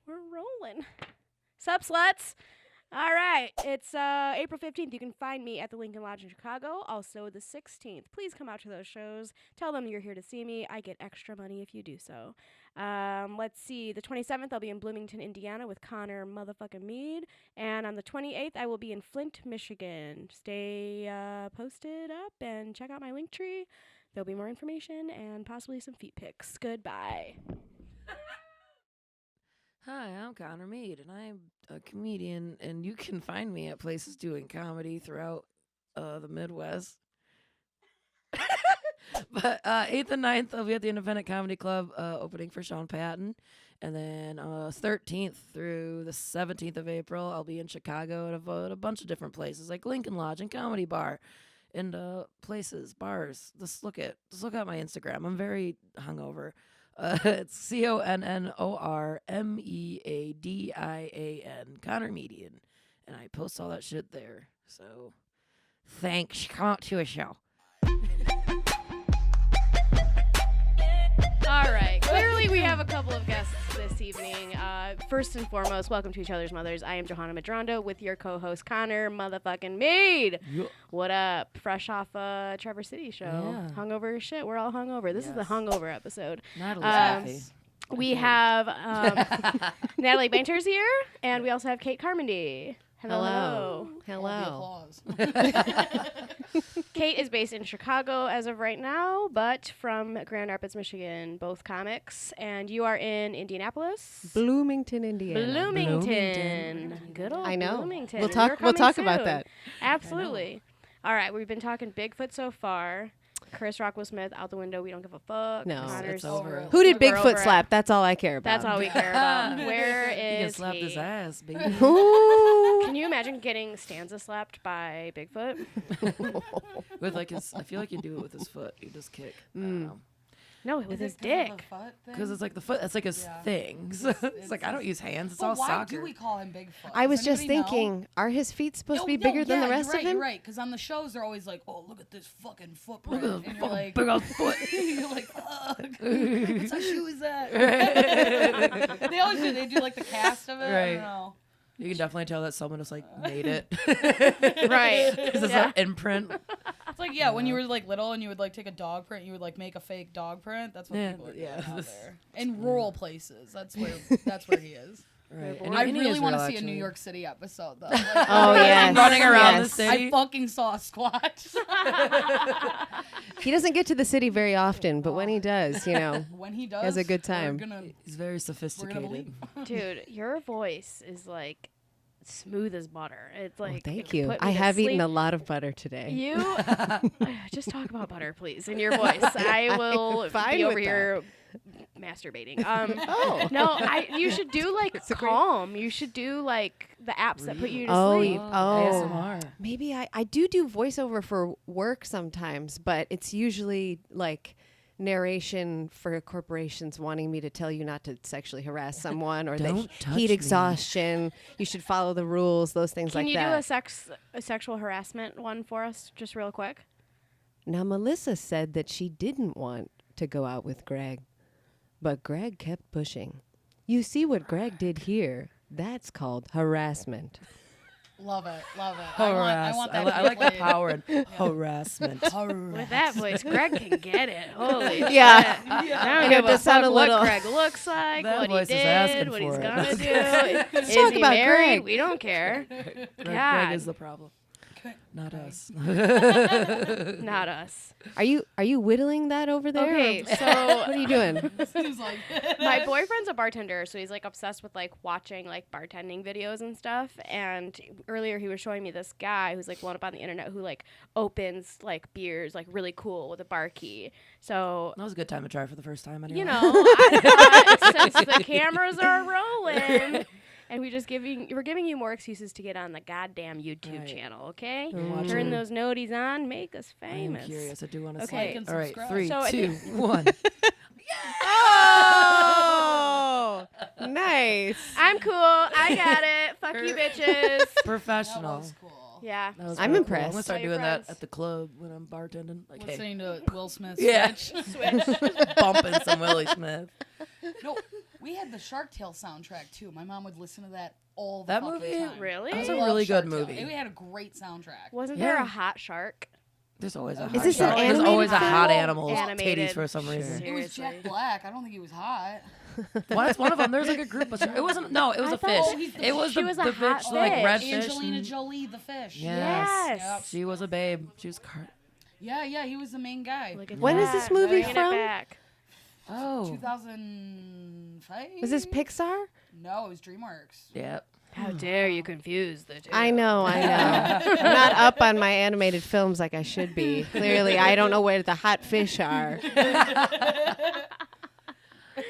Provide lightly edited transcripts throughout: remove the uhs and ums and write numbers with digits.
We're rolling. Sup, sluts? All right. It's April 15th. You can find me at the Lincoln Lodge in Chicago. Also the 16th. Please come out to those shows. Tell them you're here to see me. I get extra money if you do so. Let's see. The 27th, I'll be in Bloomington, Indiana with Connor motherfucking Meade. And on the 28th, I will be in Flint, Michigan. Stay posted up and check out my link tree. There'll be more information and possibly some feet pics. Goodbye. Hi, I'm Connor Meade, and I'm a comedian, and you can find me at places doing comedy throughout the Midwest. But 8th and 9th, I'll be at the Independent Comedy Club opening for Sean Patton. And then 13th through the 17th of April, I'll be in Chicago at a bunch of different places, like Lincoln Lodge and Comedy Bar, and places, bars. Just look at my Instagram. I'm very hungover. It's CONNORMEADIAN, Connor Median. And I post all that shit there. So, thanks. Come out to a show. All right. Clearly, we have a couple of guests this evening. First and foremost, welcome to Each Other's Mothers. I am Johanna Medranda with your co-host, Connor motherfucking Meade. Yep. What up? Fresh off a Trevor City show. Yeah. Hungover as shit. We're all hungover. This is the hungover episode. Natalie we have Natalie Bainter's here, and we also have Kait Carmody. Hello. Kait is based in Chicago as of right now, but from Grand Rapids, Michigan, both comics. And you are in Indianapolis? Bloomington, Indiana. Bloomington. Good old Bloomington. We'll talk about that. Absolutely. All right, we've been talking Bigfoot so far. Chris Rockwell Smith out the window. We don't give a fuck. No, Connor's it's over. Who did Bigfoot slap? That's all I care about. That's all we care about. Where He can is slap he? his ass, baby. Can you imagine getting Stanza slapped by Bigfoot? With like his, I feel like he'd do it with his foot. He'd just kick. No, with his dick. Because it's like the foot. That's like his thing. So it's like I don't use hands. It's all why soccer. do we call him Bigfoot? I was Does just anybody thinking, know? are his feet supposed to be bigger than the rest of him? You're right, because on the shows they're always like, "Oh, look at this fucking footprint," Look at and the you're like, big old foot. you're like, "Fuck, what size shoe is that?" They always do. They do like the cast of it. I Right. don't know. You can definitely tell that someone just like made it. Right. Because it's an imprint. It's like when you were like little and you would like take a dog print, you would like make a fake dog print. That's what people are doing out there. In rural places, that's where he is. Right. And I really want to see a New York City episode though. Like, Oh yes, running around the yes. city. I fucking saw a Squatch. He doesn't get to the city very often, but when he does, When he does, has a good time. He's very We're gonna sophisticated. leave. Dude, your voice is like smooth as butter. It's like Thank you. put me I to have sleep. eaten a lot of butter today. You just talk about butter, please, in your voice. I will fine be with over that. here masturbating. Oh. No, you should do like Calm. You should do like the apps that put you to Oh, sleep. ASMR. Maybe I do voiceover for work sometimes, but it's usually like narration for corporations wanting me to tell you not to sexually harass someone or Don't the touch heat me. exhaustion. You should follow the rules, those things Can like you that. do a sexual harassment one for us, just real quick? Now, Melissa said that she didn't want to go out with Greg, but Greg kept pushing. You see what Greg did here? That's called harassment. Love it. Harass. I want that. I like the played. power and harassment. With that voice, Greg can get it. Holy Yeah. shit. I I don't know, give it a does sound fuck a what little- Greg looks like, That what he voice is asking did, what he's for it. gonna do. Is talk he about married? Greg. We don't care. Greg God. is the problem. Not us. Not us. Are you whittling that over there? Okay, or- so what are you doing? He's like, my boyfriend's a bartender, so he's like obsessed with like watching like bartending videos and stuff. And earlier he was showing me this guy who's like blown up on the internet who like opens like beers like really cool with a bar key. So That was a good time to try for the first time anyway. you know, I thought since the cameras are rolling. And we're giving you more excuses to get on the goddamn YouTube Right. channel, okay? watching. Turn those noties on, make us I am famous. curious. I do want to Okay. see. Like and All right, subscribe. 3, So I 2, think- 1. Oh, nice. I'm cool. I got it. Fuck you, bitches. that Professional. was cool. Yeah. That was I'm pretty impressed. Cool. I'm gonna start Tell your doing that friends. at the club when I'm bartending. Like, hey, Listening to Will Smith. Yeah. Switch. Switch. bumping some Willie Smith. No, We had the Shark Tale soundtrack too. My mom would listen to that all the That fucking movie? time. Really? That was I a love really Shark good Tale. movie. We had a great soundtrack. Wasn't there Yeah. a hot shark? There's always a Is hot this an shark. There's animated always a hot film? animal's Animated. titties for some reason. Sure. It was Seriously. Jack Black. I don't think he was hot. Well, that's one of them. There's like a group of sharks. It wasn't. No, it was I a thought- fish. Oh, he's the- It was she the was a the hot fish, like red fish. fish. Angelina and- Jolie, the fish. Yes. Yep. She was a babe. She was. Yeah, he was the main guy. Look at When is that. this movie Bringing it from? back. Oh. 2005? Was this Pixar? No, it was DreamWorks. Yep. How dare you confuse the two? I know. I'm not up on my animated films like I should be. Clearly, I don't know where the hot fish are.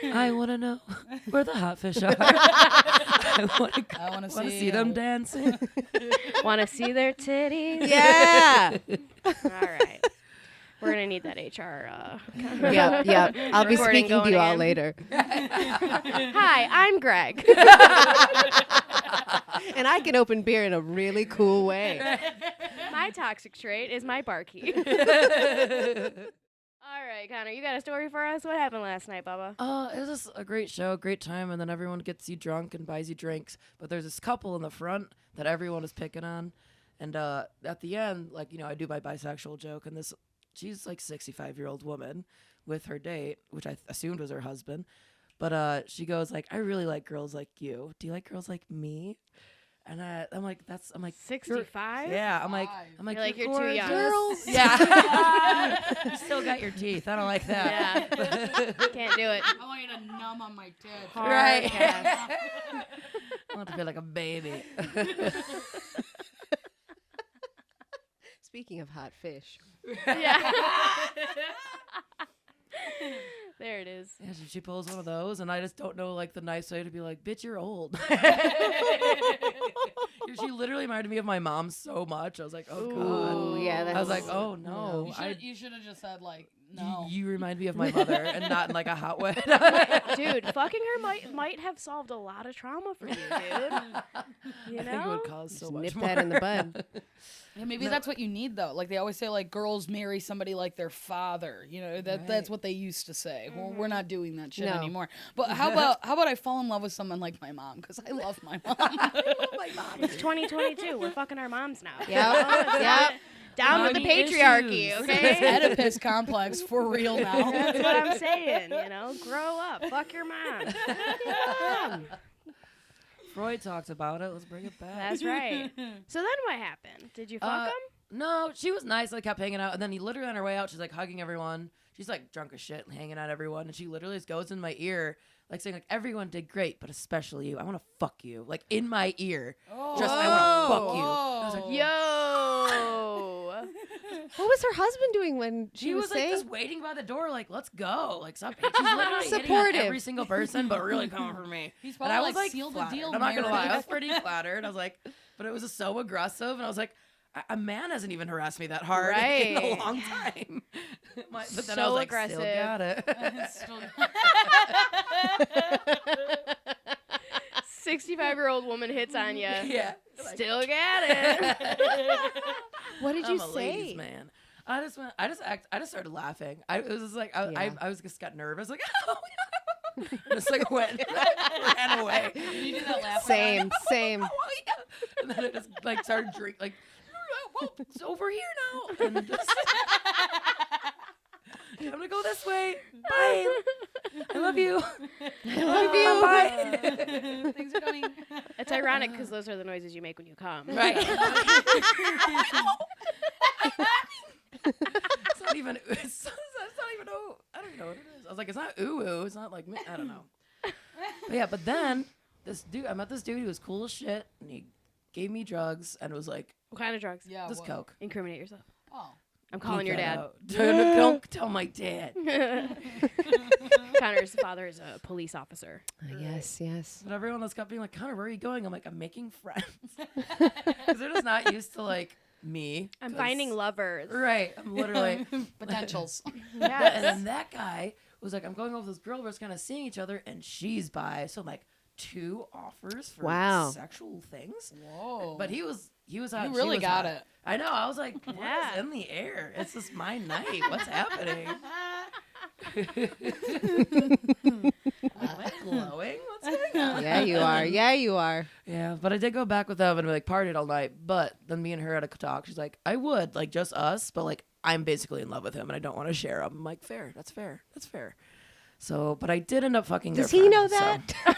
I want to know where the hot fish are. I want to see them dancing. Want to see their titties? Yeah. All right. We're going to need that HR. Yep. I'll be Recording speaking to you going all in. later. Hi, I'm Greg. And I can open beer in a really cool way. My toxic trait is my barkeep. All right, Connor, you got a story for us? What happened last night, Bubba? It was just a great show, great time, and then everyone gets you drunk and buys you drinks. But there's this couple in the front that everyone is picking on. And at the end, like, you know, I do my bisexual joke, and she's like 65-year-old woman with her date, which I assumed was her husband. But she goes like, I really like girls like you. Do you like girls like me? And I'm like, 65? yeah. I'm like, You're like, you're too gorgeous. young. Girls. Yeah. You still got your teeth. I don't like that. Yeah. Can't do it. I want you to numb on my tits. Hard Right. pass. I want to feel like a baby. Speaking of hot fish. Yeah. There it is. Yeah, she pulls one of those, and I just don't know, like, the nice way to be like, bitch, you're old. She literally reminded me of my mom so much. I was like, oh, God. Ooh, yeah, I was that's- like, oh, no. You should have just said, like, no. You remind me of my mother, and not in, like, a hot way. Dude, fucking her might have solved a lot of trauma for you, dude. You I know? think it would cause so Just much nip more. that in the bud. Yeah, maybe that's what you need, though. Like, they always say, like, girls marry somebody like their father. You know, that's what they used to say. Well, we're not doing that shit No. anymore. But how about I fall in love with someone like my mom? Because I love my mom. It's 2022. We're fucking our moms now. Yep. Down with the Mommy patriarchy, issues. okay? Oedipus complex for real now. That's what I'm saying, you know? Grow up. Fuck your mom. Freud talked about it. Let's bring it back. That's right. So then what happened? Did you fuck him? No, she was nice. I kept hanging out. And then he literally on her way out, she's like hugging everyone. She's like drunk as shit and hanging out everyone. And she literally just goes in my ear, like saying, like, everyone did great, but especially you. I want to fuck you. Like in my ear. Just, I want to fuck you. I was like, Yo. What was her husband doing when she was like saying? just waiting by the door, like, let's go. Like, stop. She's literally hitting on Supportive. every single person, but really coming for me. He's And probably I was like, like, seal the flattered. deal, I'm not gonna lie, I was Meredith. pretty flattered. I was like, but it was just so aggressive, and I was like, a man hasn't even harassed me that hard in Right. a long time. But then I So was like, aggressive. still got it. 65-year-old woman hits on you. Yeah. Still got it. What did I'm you a say? ladies' man. I just started laughing. It was just like I was just got nervous, like oh, just like ran away. Did you do that laugh? Same. Oh, yeah. And then I just like started drinking, like well, it's over here now. And just, I'm gonna go this way. Bye. I love you. I love you. Bye. Things are going. It's ironic because those are the noises you make when you come. Right. It's not even. It's not even. Oh, I don't even know what it is. I was like, it's not ooh ooh. It's not like I don't know. But yeah, but then I met this dude who was cool as shit, and he gave me drugs, and it was like What kind of drugs? Yeah. just what? Coke. Incriminate yourself. Oh. I'm calling your Bleep that dad. out. Don't tell my dad. Connor's father is a police officer. Yes. But everyone else kept being like, Connor, where are you going? I'm like, I'm making friends. Because they're just not used to like me. I'm 'cause- finding lovers. Right. I'm literally. Potentials. Yes. And then that guy was like, I'm going over this girl. We're just kind of seeing each other, and she's bi. So I'm like, 2 offers for Wow. sexual things. Whoa. But he was hot. You she really was got hot. it. I know. I was like, what Yeah. is in the air? It's just my night. What's happening? glowing? What's going on? Yeah, you are. Yeah, you are. Yeah, but I did go back with them and we like partied all night. But then me and her had a talk. She's like, I would like just us, but like I'm basically in love with him and I don't want to share him. I'm like, fair. That's fair. That's fair. So, but I did end up fucking. Does their he friend, know so- that?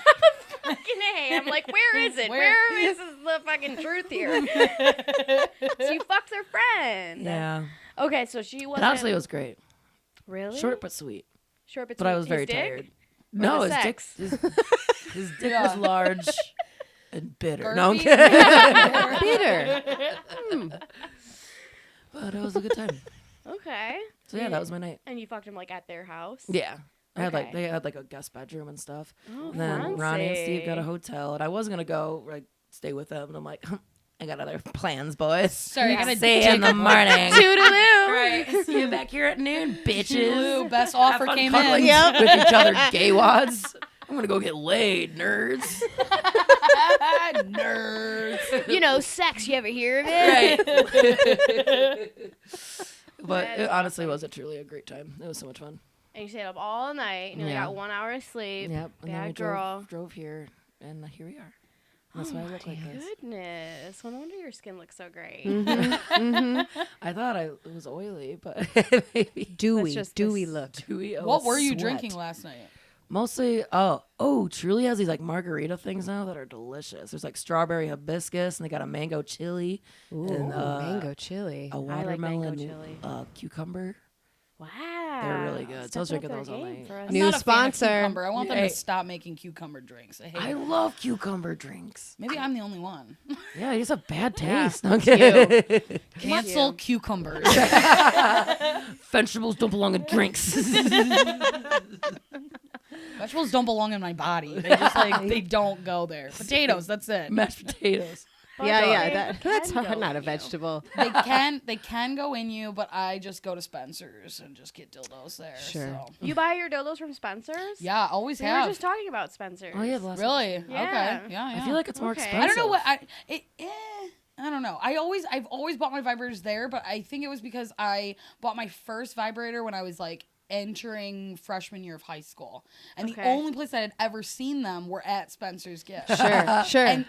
Fucking A. I'm like, where is it? Where is the fucking truth here? So you fucked their friend. Yeah. Okay, so she And wasn't. honestly, it was great. Really? Short but sweet. Short, but But I sweet. was very His dick? tired. No, the his dick. sex? His dick was large and bitter. No, I'm Girthy? kidding. Peter. But it was a good time. Okay. So yeah, that was my night. And you fucked him like at their house? Yeah. I had like Okay. they had like a guest bedroom and stuff. Oh, And then Ronnie and Steve got a fancy. hotel, and I was gonna go like stay with them, and I'm like, I got other plans, boys. Sorry, I gotta See you in the morning. Toodaloo. Right. See you back here at noon, bitches. Blue, best Have offer fun came cuddling in. Yep. with each other, gay wads. I'm gonna go get laid, nerds. Nerds. You know, sex. You ever hear of it? Right. But it honestly was truly a great time. It was so much fun. And you stayed up all night. And you only Yeah. got 1 hour of sleep. Yep. And then Bad we girl. drove here, and here we are. And that's why I look like this. Goodness. No wonder your skin looks so great. I thought it was oily, but maybe Dewy, just dewy this- look. dewy. What were you sweat. drinking last night? Mostly, Truly has these like margarita things now that are delicious. There's like strawberry hibiscus, and they got a mango chili, Ooh, and mango chili. a I like mango watermelon chili. Cucumber. Wow. They're really good. So I was Stepping drinking up those their all game night. for us. I'm New not a fan of sponsor. cucumber. I want them Hey. to stop making cucumber drinks. I hate I it. love cucumber drinks. Maybe I'm the only one. Yeah, he has a bad Yeah, taste. Okay. Cancel cucumbers. Vegetables don't belong in drinks. Vegetables don't belong in my body. They just like they don't go there. Potatoes, that's it. Mashed potatoes. Yeah, They that's can hard, go not a in you. vegetable. They can go in you, but I just go to Spencer's and just get dildos there. Sure. So. You buy your dildos from Spencer's? Yeah, always We have. were just talking about Spencer's. Oh yeah, the last Really? Yeah. Okay. Yeah, yeah. I feel like it's more Okay. expensive. I don't know what I don't know. I've always bought my vibrators there, but I think it was because I bought my first vibrator when I was like entering freshman year of high school. And the Okay. only place I had ever seen them were at Spencer's Gift. Sure. And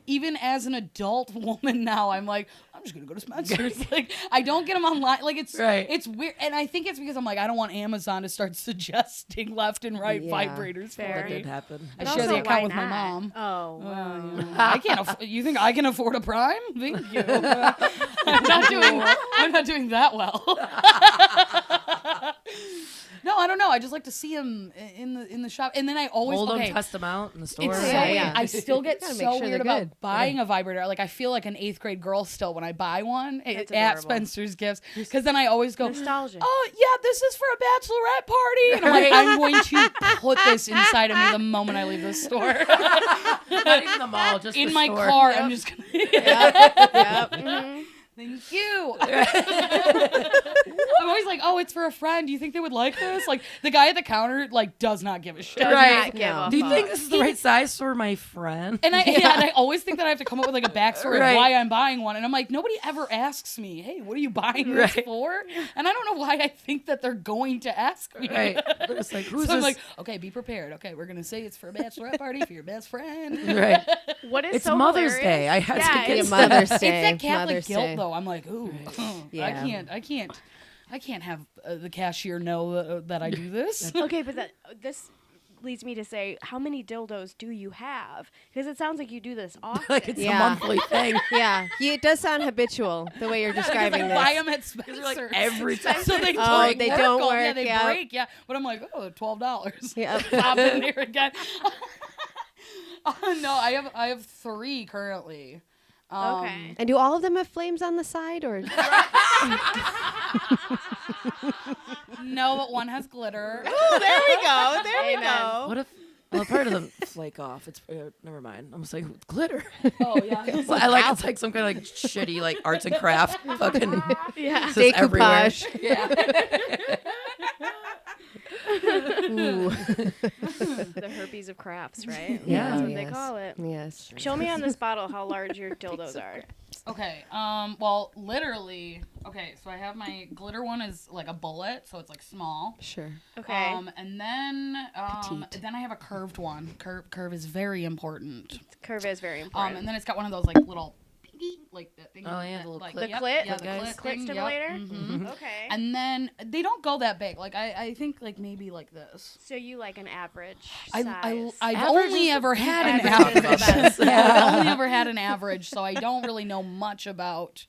even as an adult woman now, I'm like, I'm just gonna go to Spencer's. Like, I don't get them online. Like, it's Right. it's weird, and I think it's because I'm like, I don't want Amazon to start suggesting left and right Yeah. vibrators Fair. for That me. did happen. I And share also, the account why with my not? mom. Oh, wow. I can't. You think I can afford a Prime? Thank you. I'm not doing that well. No, I don't know. I just like to see him in the shop, and then I always Hold them, okay. test them out in the store. It's so Yeah, weird. yeah. I still get Gotta make so sure weird they're about good. buying a vibrator. Like I feel like an 8th grade girl still when I buy one That's at adorable. Spencer's Gifts, because then I always go, Nostalgia. "Oh yeah, this is for a bachelorette party," and I'm like, I'm going to put this inside of me the moment I leave the store. Not even the mall, just In the my store. car, I'm just gonna. Yep. Mhm. Thank you. I'm always like, oh, it's for a friend. Do you think they would like this? Like the guy at the counter, like, does not give a shit. Does Right. not give No. a Do you fuck. think this is the right size for my friend? And and I always think that I have to come up with like a backstory Right. of why I'm buying one. And I'm like, nobody ever asks me, hey, what are you buying this Right. for? And I don't know why I think that they're going to ask me. Right. It's like, who's So I'm this? like, okay, be prepared. Okay, we're gonna say it's for a bachelorette party for your best friend. Right. What is It's so Mother's hilarious- Day. I had Yeah, to get it's- Mother's It's Day. that Catholic Mother's guilt Day. though. I'm like, ooh, Yeah. I can't have the cashier know that I do this. Okay, but this leads me to say, how many dildos do you have? Because it sounds like you do this often. like it's Yeah. a monthly thing. Yeah, it does sound habitual the way you're Because describing I this. buy them at They're Spencer's. like every time. So they Oh, don't they work. don't Yeah, work, they yeah. break. Yeah, but I'm like, oh, $12. Yeah. Pop in here again. No, I have 3 currently. Okay. And do all of them have flames on the side, or No, but one has glitter. Oh, there we go. There we Amen. go. What if? Well, part of them flake off. It's never mind. I'm just like glitter. Oh yeah. I like it's like some kind of like shitty like arts and craft fucking. Yeah. It's just everywhere. Decoupage. Yeah. Ooh. The herpes of crafts, right? Yeah. That's what Yes. they call it. Yes. Show me on this bottle how large your dildos are. Okay. Well, literally. Okay. So I have my glitter one is like a bullet, so it's like small. Sure. Okay. And then Petite. then I have a curved one. Curve is very important. Curve is very important. And then it's got one of those like little, like that thing. Oh, yeah, the little like, clip. The clit? Yeah, the Guys. clit thing, stimulator? Yep. Mhm. Okay. And then they don't go that big. Like I think like maybe like this. So you like an average I've size. only ever had an Average is the average. best. Yeah, I've only ever had an average, so I don't really know much about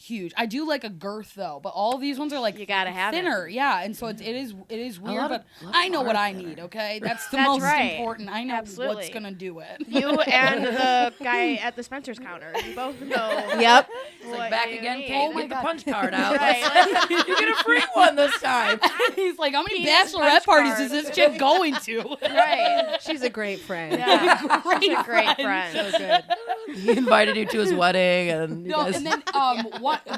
huge. I do like a girth though, but all of these ones are like You gotta have it. thinner. Yeah, and so it is weird, lot but of I know what are I thinner. need. Okay, that's the That's most right. important. I know Absolutely. what's gonna do it. You and the guy at the Spencer's counter. You both know. Yep. It's what like back you again, need. Kate. Oh my Get the God. punch card out. Right. You get a free one this time. He's like, how many Penis bachelorette punch parties card. is this chick going to? Right. She's a great friend. Yeah. She's a great friend. friend. So good. He invited you to his wedding, and you No, guys. and then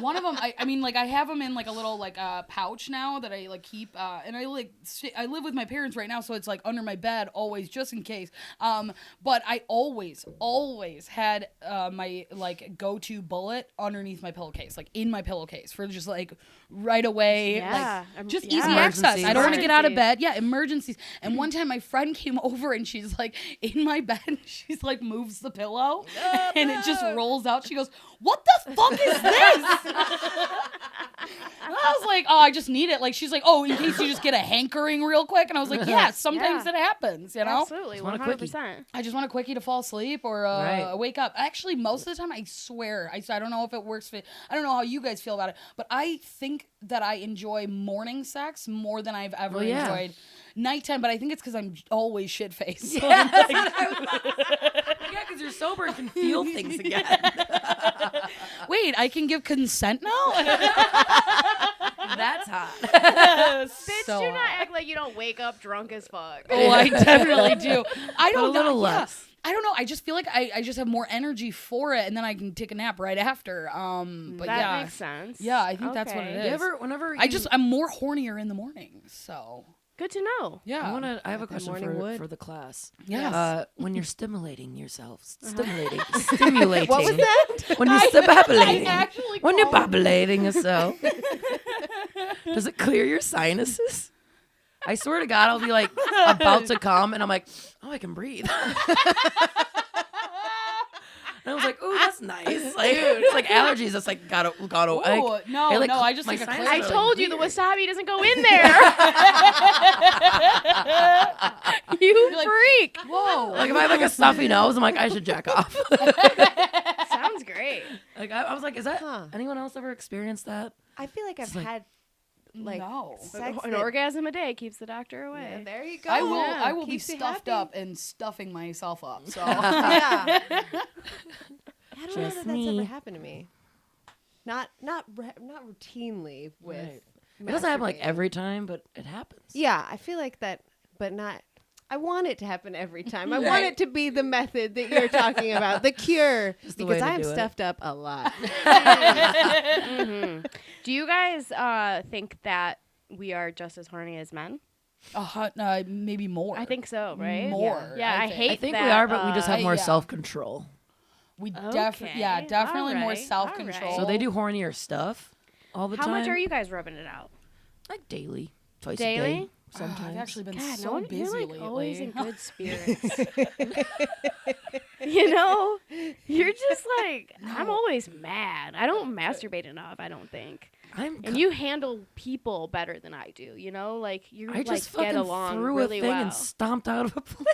one of them, I mean, like I have them in like a little like pouch now that I like keep, and I like I live with my parents right now, so it's like under my bed always just in case. But I always had my like go-to bullet underneath my pillowcase, like in my pillowcase for just like right away, Yeah. like just Yeah. easy access. I don't want to get out of Emergencies. bed. Yeah, emergencies. And one time my friend came over and she's like in my bed, she's like moves the pillow and it just rolls out. She goes, "What the fuck is this?" And I was like, "Oh, I just need it." Like she's like, "Oh, in case you just get a hankering real quick." And I was like, "Yeah, sometimes Yeah. it happens, you know." Absolutely. want a quickie. 100%. I just want a quickie to fall asleep or Right. wake up. Actually, most of the time, I swear, I don't know if it works for. I don't know how you guys feel about it, but I think that I enjoy morning sex more than I've ever Well, yeah. enjoyed nighttime. But I think it's because I'm always shit faced. So Yeah, I'm like, yeah, because you're sober and can feel things again. wait, I can give consent now? That's hot. Bitch, So do not hot. act like you don't wake up drunk as fuck. Oh, I definitely do. I But don't a little know. Yeah. less. I don't know. I just feel like I just have more energy for it, and then I can take a nap right after. But that yeah, makes sense. Yeah, I think that's what Okay. it You is. ever, whenever I'm more hornier in the morning. So Good to know. yeah, I have a question morning wood. for the class. Yes. When you're stimulating yourself, stimulating. What was that? When you're stimulating, actually when you're called- babulating yourself, does it clear your sinuses? I swear to God, I'll be like about to come, and I'm like, oh, I can breathe. And I was like, ooh, that's nice. Like, it's like allergies. It's like got Ooh, like, no, I, like, I just my like a sinuses I are, like, told you the weird. wasabi doesn't go in there. You like, freak. Whoa. Like if I have like a stuffy nose, I'm like, I should jack off. Sounds great. Like I was like, is that Huh. anyone else ever experienced that? I feel like I've like- had like No. sex An that- orgasm a day keeps the doctor Yeah, away. there you go. I will be Keeps you stuffed happy. up and stuffing myself up. So Yeah. I don't know Just that that's me. ever happened to me. Not routinely with. Right. It doesn't happen like masturbating. every time, but it happens. Yeah, I feel like that, but not. I want it to happen every time. I want Right. it to be the method that you're talking about, the cure, Just the way because to I am do it. stuffed up a lot. Mhm. Do you guys think that we are just as horny as men? maybe more. I think so, right? More. Yeah, I hate I think that, we are, but we just have more yeah. self-control. We Okay, definitely more alright, self-control. So they do hornier stuff all the How time. much are you guys rubbing it out? Like daily, twice a Daily? day, sometimes. I've actually been God, so busy you're like lately. always in good spirits. You know, you're just like I'm always mad. I don't masturbate enough. I don't think. And you handle people better than I do. You know, like you I like just get fucking along threw really a thing well. and stomped out of a place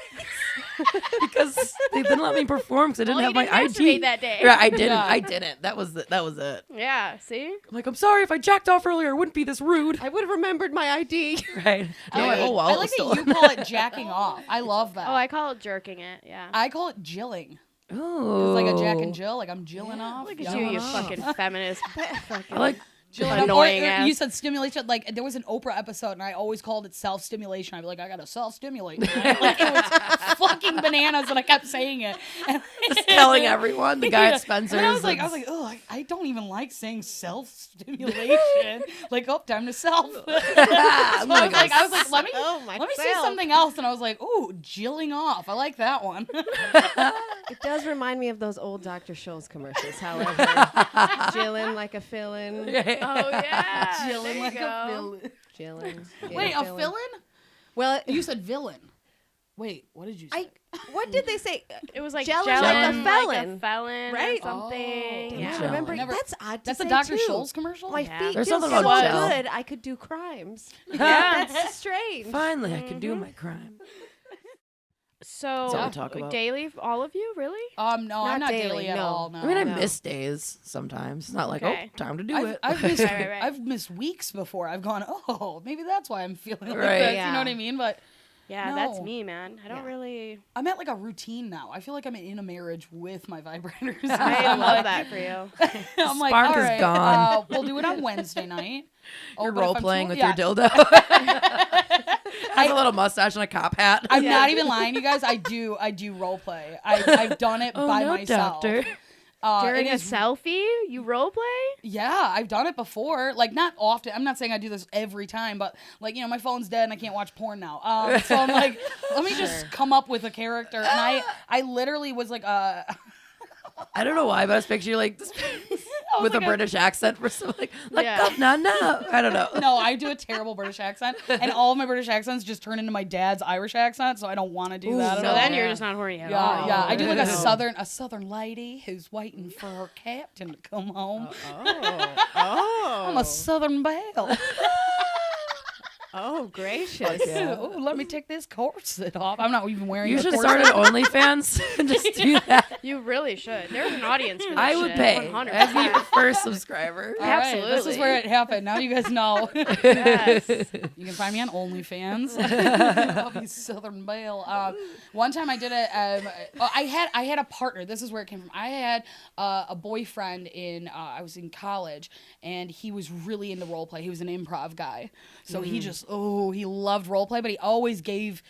because they didn't let me perform because I didn't Well, have you my didn't masturbate ID. that day. Yeah, I didn't. Yeah. I didn't. That was it. Yeah. See. I'm like, I'm sorry if I jacked off earlier. I wouldn't be this rude. I would have remembered my ID. Right. I My like, whole I wallet like was that still you call it jacking off. I love that. Oh, I call it jerking it. Yeah. I call it jilling. Oh. It's like a Jack and Jill. Like I'm jilling off. Look Yeah. at you, you off. fucking feminist. Fucking I like. Jilling up. annoying Or ass. you said stimulation. Like there was an Oprah episode, and I always called it self-stimulation. I'd be like, I gotta self-stimulate. Like it was fucking bananas, and I kept saying it. And Just telling everyone the guy Yeah. at Spencer's. And I was like, oh, I don't even like saying self-stimulation. Like, oh, time to self. So I was like, let me say something else. And I was like, ooh, jilling off. I like that one. It does remind me of those old Dr. Scholl's commercials, however. Jillin' like a fill-in. Oh yeah. Jilling like a villain. Jillin'. Wait, a villain? Well, You said villain. Wait, what did you say? what did they say? It was like Jellin' Jellin' like a felon, felon, right? Or something. Don't Yeah. you remember? Never- That's odd to That's say a Dr. too. Scholl's commercial? My Yeah. feet There's feel something so about Jell. good, I could do crimes. That's strange. Finally, I can do my crime. So That's what we talk about. daily, all of you, really? No, I'm Not not daily, daily at no. all. No. I mean, I No. miss days sometimes. It's not like, Okay. oh, time to do it. I've missed, Right. I've missed weeks before. I've gone, oh, maybe that's why I'm feeling like Right. this. Yeah. You know what I mean? But Yeah, that's No. me, man. I don't really. I'm at like a routine now. I feel like I'm in a marriage with my vibrators. I I'm love like, that for you. I'm like, Spark all is right, gone. we'll do it on Wednesday night. You're but if role I'm playing too- with yeah. your dildo. Has a little mustache and a cop hat. I'm not even lying, you guys. I do role play. I've done it by no, myself. doctor. During it a is- selfie, you role play? Yeah, I've done it before. Like, not often. I'm not saying I do this every time, but, like, you know, my phone's dead and I can't watch porn now. So I'm like, let me just come up with a character. And I literally was like, I don't know why, but I was picturing you like this, with a British accent for some like Yeah. no. I don't know. no, I do a terrible British accent. And all of my British accents just turn into my dad's Irish accent, so I don't want to do that at So all. then you're just not horny at Yeah, all. yeah. I do like No. a southern lady who's waiting for her captain to come home. Oh. I'm a southern belle. Oh, gracious. Oh, let me take this corset off. I'm not even wearing You a should corset. start an OnlyFans and just do that. You really should. There's an audience for this I would shit, pay. 100%. I'd be your first subscriber. All right, this is Absolutely. where it happened. Now you guys know. Yes. You can find me on OnlyFans. I'll be Southern Belle. One time I did it. I had a partner. This is where it came from. I had a boyfriend I was in college, and he was really into role play. He was an improv guy, so he just he loved role play. But he always gave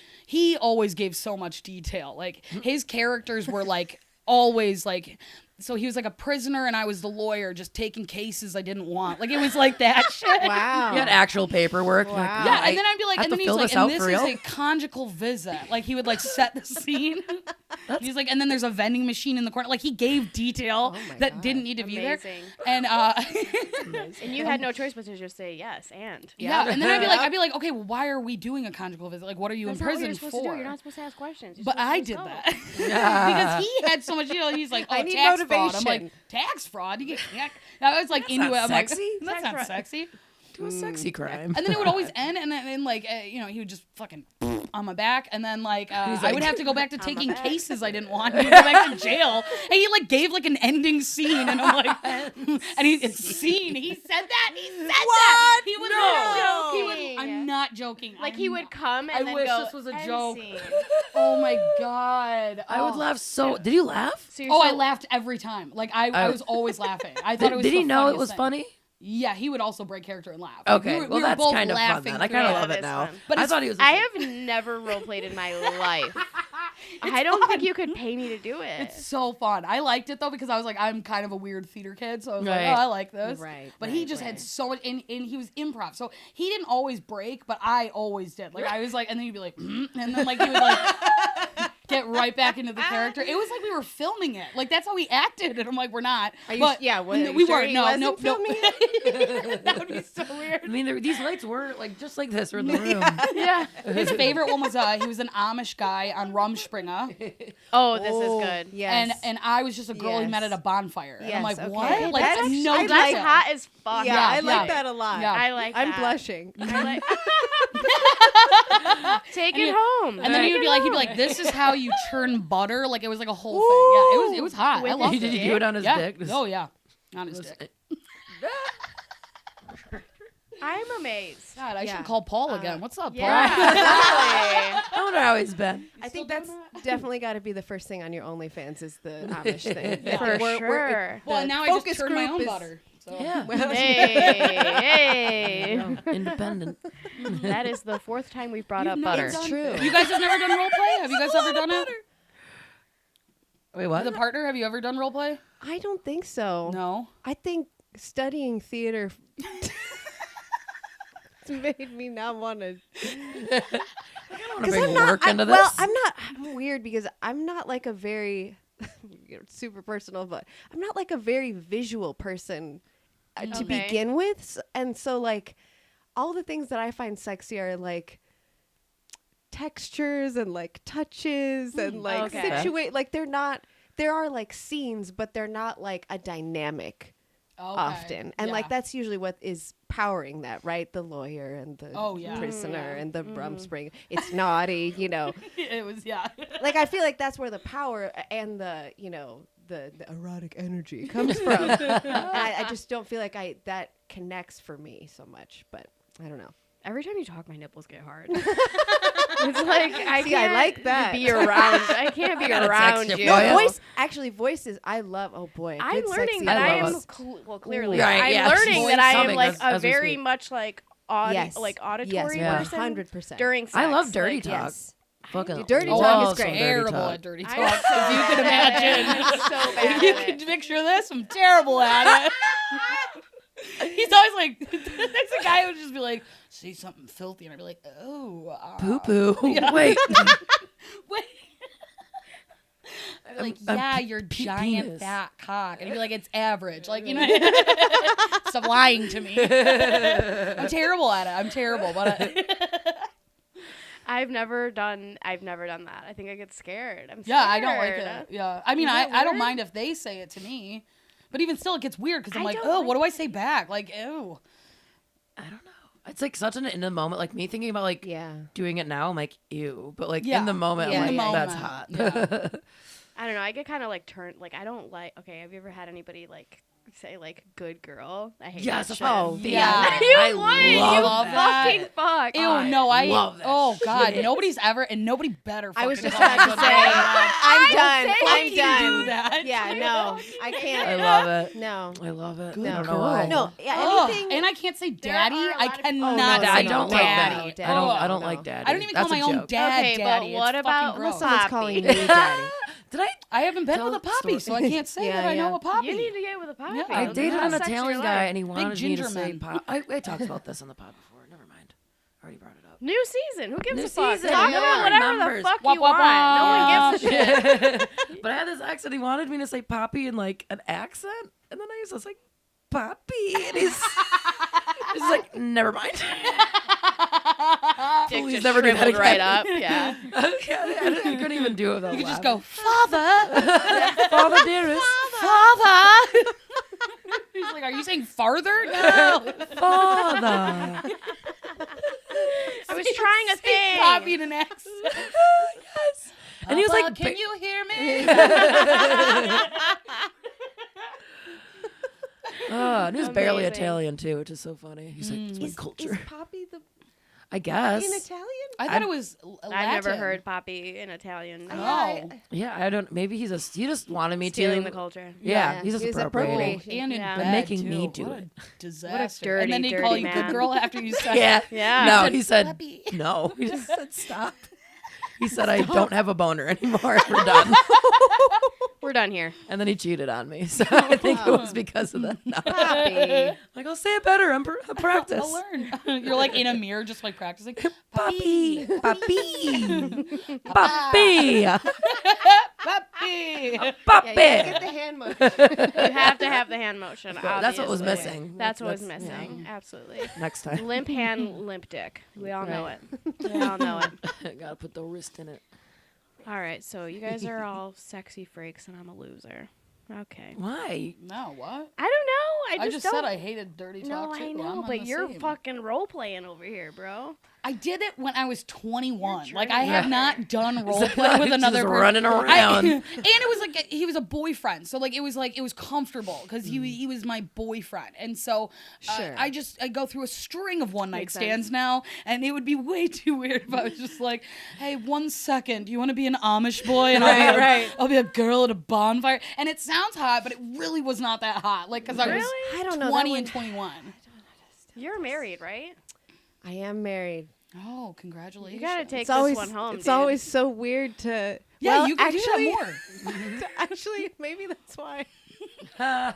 so much detail. Like his characters were like always like. So he was like a prisoner and I was the lawyer just taking cases I didn't want. Like it was like that shit. Wow. You had actual paperwork. Wow. Like, Yeah, and then I'd be like, I have and then to he's fill like, this and out this for is real? a conjugal visit. Like he would like set the scene. He's like, and then there's a vending machine in the corner. Like he gave detail Oh my that God. didn't need to be there. Amazing. And And you had no choice but to just say yes and. yeah, and then I'd be like, okay, well, why are we doing a conjugal visit? Like, what are you That's in not what prison you're supposed for? to do. You're not supposed to ask questions. You're But supposed to I just did go. that because he had so much. You know, he's like, oh, I need tax fraud. I'm motivation. like, tax fraud. You get. I was like into not it. I'm like, sexy. that's Tax not fraud. sexy. do a sexy crime. And then it would always end, and then like you know, he would just fucking on my back, and then like, I would have to go back to taking cases I didn't want, and he'd go back to jail, and he like gave like an ending scene, and I'm like, and scene. He said that. He said that. He was No. He was. I'm not joking. Like he would come and I then wish go, this was a "End joke." scene." Oh my god. I would Oh. laugh so. Did you laugh? So you're Oh, so- I laughed every time. Like I was always laughing. I thought it was. Did he the know it funniest was thing. funny? Yeah, he would also break character and laugh. Okay, we well were that's both kind of fun laughing then. I through kind of it. love That it is now. fun. But I it's- thought he was. I have never role played in my life. I don't think you could pay me to do it. It's so fun. I liked it though because I was like, I'm kind of a weird theater kid, so I was Right. like, oh, I like this. Right, But he right, just right. had so much, and he was improv, so he didn't always break, but I always did. Like I was like, and then he'd be like, and then like he would like get right back into the character. It was like we were filming it. Like that's how we acted, and I'm like, we're not. Are you but yeah, well, no, are we you sure weren't. he No, wasn't nope, nope. filming That would be so weird. I mean, these lights were like just like this. We're in the room. yeah. His favorite one was he was an Amish guy on Rumspringa. Oh, this is good. Yes. And I was just a girl he met at Yes. a bonfire. And I'm Yes, like, okay. what? Like That's- no I That's like detail. hot as fuck. yeah, Yeah, I like yeah. that a lot. Yeah. I like I'm that. blushing. I like Take it home. And then he'd be like, this is how you churn butter. Like it was like a whole thing. Yeah, it was hot. I loved Did it. you do it on his Yeah. dick? Oh yeah, on his dick. I'm amazed. God, I Yeah. should call Paul again. What's up, Paul? Yeah, exactly. I wonder how he's been. I think that's definitely got to be the first thing on your OnlyFans is the Amish thing. Yeah. For sure. Well, the now I just focus churn my group own is- butter. So. Yeah. Hey. Independent. That is the fourth time we've brought up You've never butter. done- true. You guys have never done role play? Have you guys ever done it? Wait, what? The partner, have you ever done role play? I don't think so. No. I think studying theater made me not want to. Because I'm not. Well, I'm weird because I'm not like a very super personal, but I'm not like a very visual person to begin with, and so like all the things that I find sexy are like textures and like touches and like situate. Like they're not. There are like scenes, but they're not like a dynamic. Often, and like that's usually what is powering that, right? The lawyer and the prisoner and the Rumspringa. It's naughty, It was like I feel like that's where the power and the the erotic energy comes from. And I just don't feel like that connects for me so much, but I don't know. Every time you talk, my nipples get hard. It's like I can't like that. be around. I can't be around you. No, voices. I love. Oh boy, I'm good, learning sexy that I voice. am clearly. Right, I'm learning that I am like a as we very speak. much like auditory Yes, person 100%. during sex. I love dirty like, talk. Yes. Fucking Dirty talk is some great. dirty Terrible talk. at dirty I'm talk. so If you can bad at it. imagine. I'm so bad If you at can it. picture this, I'm terrible at it. He's always like, there's a guy who would just be like, see something filthy, and I'd be like, oh. Poo poo. Yeah. Wait. Wait. I'd be like, I'm yeah, your giant penis. fat cock. And he'd be like, it's average. Like, stop lying to me. I'm terrible at it. I'm terrible. But I've never done that. I think I get scared. I'm scared. yeah, I don't like it. Yeah. I mean, Isn't it I don't weird? mind if they say it to me. But even still, it gets weird because I'm I like, don't oh, like what do I say back? Like, ew. I don't know. It's like such an in the moment, like me thinking about like doing it now. I'm like, ew, but like in the moment, Yeah, I'm like, yeah, that's yeah. hot. Yeah. I don't know. I get kind of like turned. Like I don't like. Okay, have you ever had anybody like say like good girl? I hate Yes, that shit. oh, yeah. You I would. love You that. fucking fuck. Ew, no, I love that oh god, shit. nobody's ever and nobody better. I was fucking just tell me about to good say, girl. I'm done. say I'm you done. do that. Yeah, no, I can't. I love it. No. I love it. No. I don't know why. No, yeah, Ugh, anything. and I can't say There daddy. are a I lot of- cannot no, say I don't like daddy. that. I don't no. like daddy. I don't even That's call my a own joke. dad Okay, but daddy. what It's about fucking gross. Someone's Poppy? calling me daddy. Did I haven't been Tell with a the poppy, so I story. can't say Yeah, that I know yeah. a poppy. You need to get with a poppy. Yeah. I Have dated Have an sex Italian your guy, life. and he wanted me ginger to say man. pop. I talked about this on the pod before. Never mind. I already brought it up. New season. Who gives New a fuck? season. Talk No about one whatever remembers. the fuck Wah, you wah, want. wah. No one gives a shit. But I had this ex, and he wanted me to say poppy in like an accent, and then I was just like, poppy, and he's like, never mind. Dick Please just never do that shriveled right again. up. Yeah. I couldn't even do it without You could just laughing. go, father, Father dearest, father. He's like, are you saying farther? No. father. I was trying a thing. Poppy in an accent. Yes. And he was like, can you hear me? and he was barely Amazing. Italian too, which is so funny. He's like, it's my culture. Is Poppy I guess. in Italian? I thought it was I've Latin. never heard poppy in Italian. Oh. Yeah, I don't. Maybe he just wanted me Stealing to. the culture. Yeah, he's just He was appropriating. appropriating. And in Yeah. bed, But making too. me do What a it. disaster. dirty, and then he dirty call you man. good girl after you said Yeah. Yeah. No, said, he said "Puppy." no. He just said stop. He said I don't have a boner anymore. We're done. We're done here. And then he cheated on me. So I think it was because of that. No. Poppy. Like I'll say it better. I'm practice. I'll learn. You're like in a mirror just like practicing. Puppy, puppy, puppy, Puppy. puppy. Yeah, you get the hand motion. You have to have the hand motion. That's what was obviously. missing. That's what was That's- missing. Absolutely. Next time. Limp hand, limp dick. We all know Right. it. We all know it. Gotta put the wrist in it. All right, so you guys are all sexy freaks, and I'm a loser. Okay. Why? No, what? I don't know. I just just don't. said I hated dirty talk. No, I too. know, I'm on but the you're same. fucking role playing over here, bro. I did it when I was 21. Like I dreaming. have not done role play with Just another person. running around. and it was like he was a boyfriend, so like it was comfortable because he was my boyfriend, and so Sure. I go through a string of one night Makes sense. stands now, and it would be way too weird if I was just like, hey, 1 second, do you want to be an Amish boy and I'll be a girl at a bonfire, and it sounds hot, but it really was not that hot, like because I was Really? I don't know. 20 that and would- 21. You're married, right? I am married. Oh, congratulations! You gotta take It's this always one home. It's dude. always so weird to. Yeah, well, you can actually, do that more. Actually, maybe that's why. I'm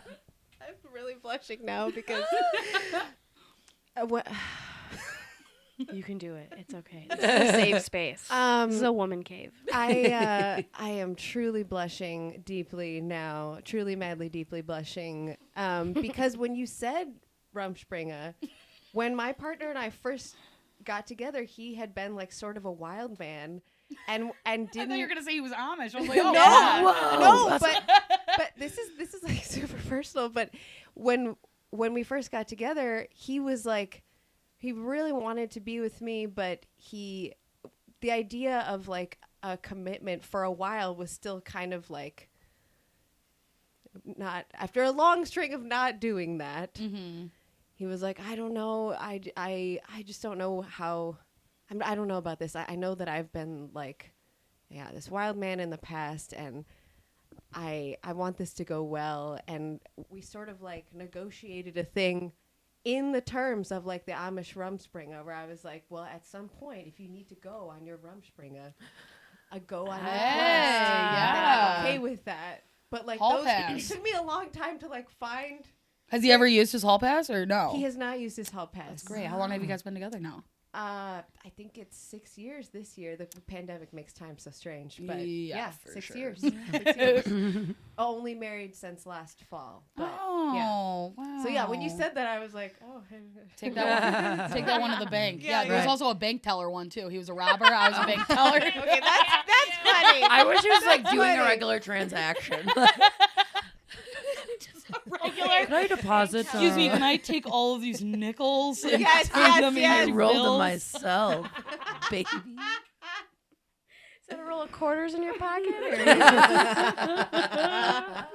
really blushing now because. What? You can do it. It's okay. This is a safe space. This is a woman cave. I am truly blushing deeply now, truly madly deeply blushing, because when you said Rumspringa, when my partner and I first got together, he had been like sort of a wild man, and I didn't. thought you were gonna say he was Amish. I was like, oh, No, yeah. no, but this is like super personal. But when we first got together, he was like, he really wanted to be with me, but the idea of like a commitment for a while was still kind of like not, after a long string of not doing that. Mm-hmm. He was like, I don't know, I just don't know how. I don't know about this. I know that I've been like, this wild man in the past, and I want this to go well. And we sort of like negotiated a thing in the terms of like the Amish Rumspringa, where I was like, well, at some point, if you need to go on your Rumspringa, I go on that quest. yeah. I'm okay with that. But like Hall it pass. took me a long time to like find. Has he ever used his hall pass or no? He has not used his hall pass. That's great. How long have you guys been together now? I think it's 6 years this year. The pandemic makes time so strange, but Yeah, for 6 sure. years. 6 years. Only married since last fall. But Oh, wow. So yeah, when you said that, I was like, oh. Take that one. Take that one to the bank. Yeah, there was right. also a bank teller one too. He was a robber. I was a bank teller. Okay, that's funny. I wish he was like doing funny. a regular transaction. Regular. Can I deposit? Excuse me, can I take all of these nickels and Yes, turn yes, them yes. I into rolled them bills? myself, baby. Is that a roll of quarters in your pocket? Or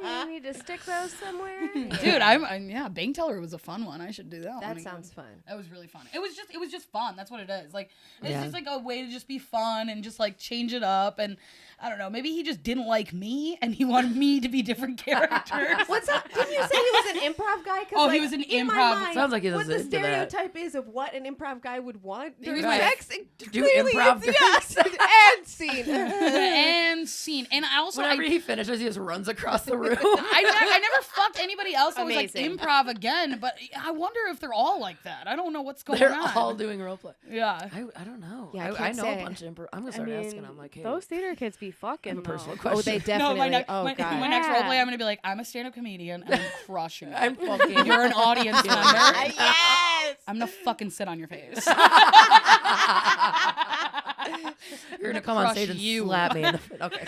you need to stick those somewhere? Dude, I'm bank teller was a fun one. I should do that. That one sounds again. fun. That was really fun. It was just fun. That's what it is. Like it's Yeah. just like a way to just be fun and just like change it up. And I don't know. Maybe he just didn't like me and he wanted me to be different characters. What's up? Didn't you say he was an improv guy? 'Cause, Oh, he like, was an in my improv- mind, Sounds like he what was the into that. stereotype is of what an improv guy would want during was sex. Do Clearly improv it's- drinks. yes, and scene. And scene. And I also Whenever he finishes, he just runs across the room. I never fucked anybody else that was Amazing. like improv again, but I wonder if they're all like that. I don't know what's going They're on. all doing role play. Yeah. I don't know. Yeah, I I can't know say. a bunch of improv. I'm gonna start asking. I'm like, hey, those theater kids be fucking. I have a personal though. question. Oh, they No, definitely. my God. next role play, Yeah. I'm gonna be like, I'm a stand-up comedian and I'm crushing it. I'm fucking. You're an audience member. Yes. I'm gonna fucking sit on your face. You're gonna come on stage and you. slap me in the. Okay.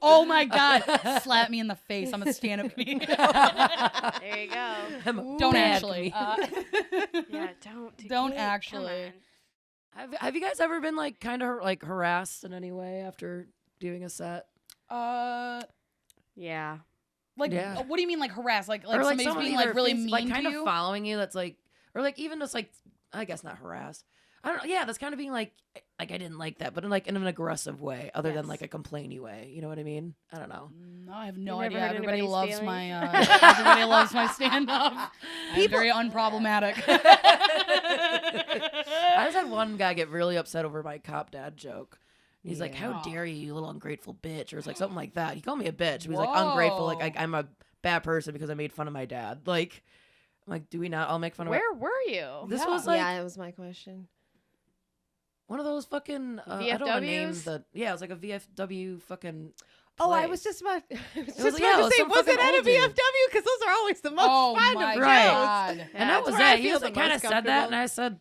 Oh my god, slap me in the face. I'm a stand-up comedian. There you go. Don't bad actually. Yeah, don't. Don't Kate, actually. come Have you guys ever been like kind of like harassed in any way after doing a set? on. Yeah. Like, Yeah. what do you mean, like harass? Like Or somebody's someone being either like really phys- mean like to kind you? of following you. That's like, or like even just like, I guess not harass. I don't know. Yeah, that's kind of being like I didn't like that, but in like in an aggressive way, other than Yes. like a complainy way. You know what I mean? I don't know. No, I have no You've never idea. hurt Everybody anybody's loves feelings? my everybody loves my stand up. I'm very unproblematic. I just had one guy get really upset over my cop dad joke. He's like, Yeah. "How dare you, you little ungrateful bitch," or it's like something like that. He called me a bitch. He was like, "Ungrateful," like Whoa. I'm a bad person because I made fun of my dad. Like, I'm like, do we not all make fun of? Where were you? This Yeah. was like Yeah, that was my question. one of those fucking I don't want to name VFWs? the. Yeah, it was like a VFW fucking. Oh, I place. was just about, was- to yeah, it say, was some was it fucking at a old dude. VFW? Because those are always the most Oh fun my of Right. shows. god. And that That's was where I that. He feel just the kind of most said that, comfortable. and I said,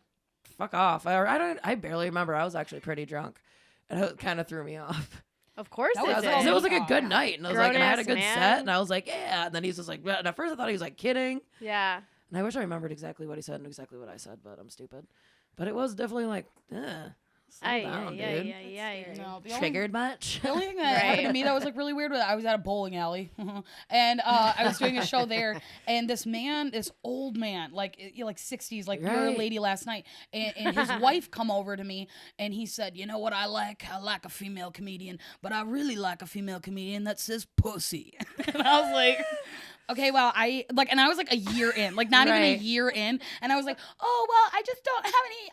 "Fuck off." I barely remember. I was actually pretty drunk, and it kind of threw me off. Of course That it was I was did. like, 'cause it was like a Oh, good yeah. night, and I was like, and I had a Grown-ass good man. set, and I was like, yeah. And then he's just like, and at first I thought he was like kidding, Yeah. and I wish I remembered exactly what he said and exactly what I said, but I'm stupid. But it was definitely like, Slow down, dude. No, Triggered much? The only thing that happened to me that was like really weird was I was at a bowling alley and I was doing a show there, and this old man, like 60s, like your lady last night, and his wife come over to me and he said, you know what I like? I like a female comedian, but I really like a female comedian that says pussy. And I was like, okay, well, and I was like a year in, like not even a year in, and I was like, oh, well, I just don't have any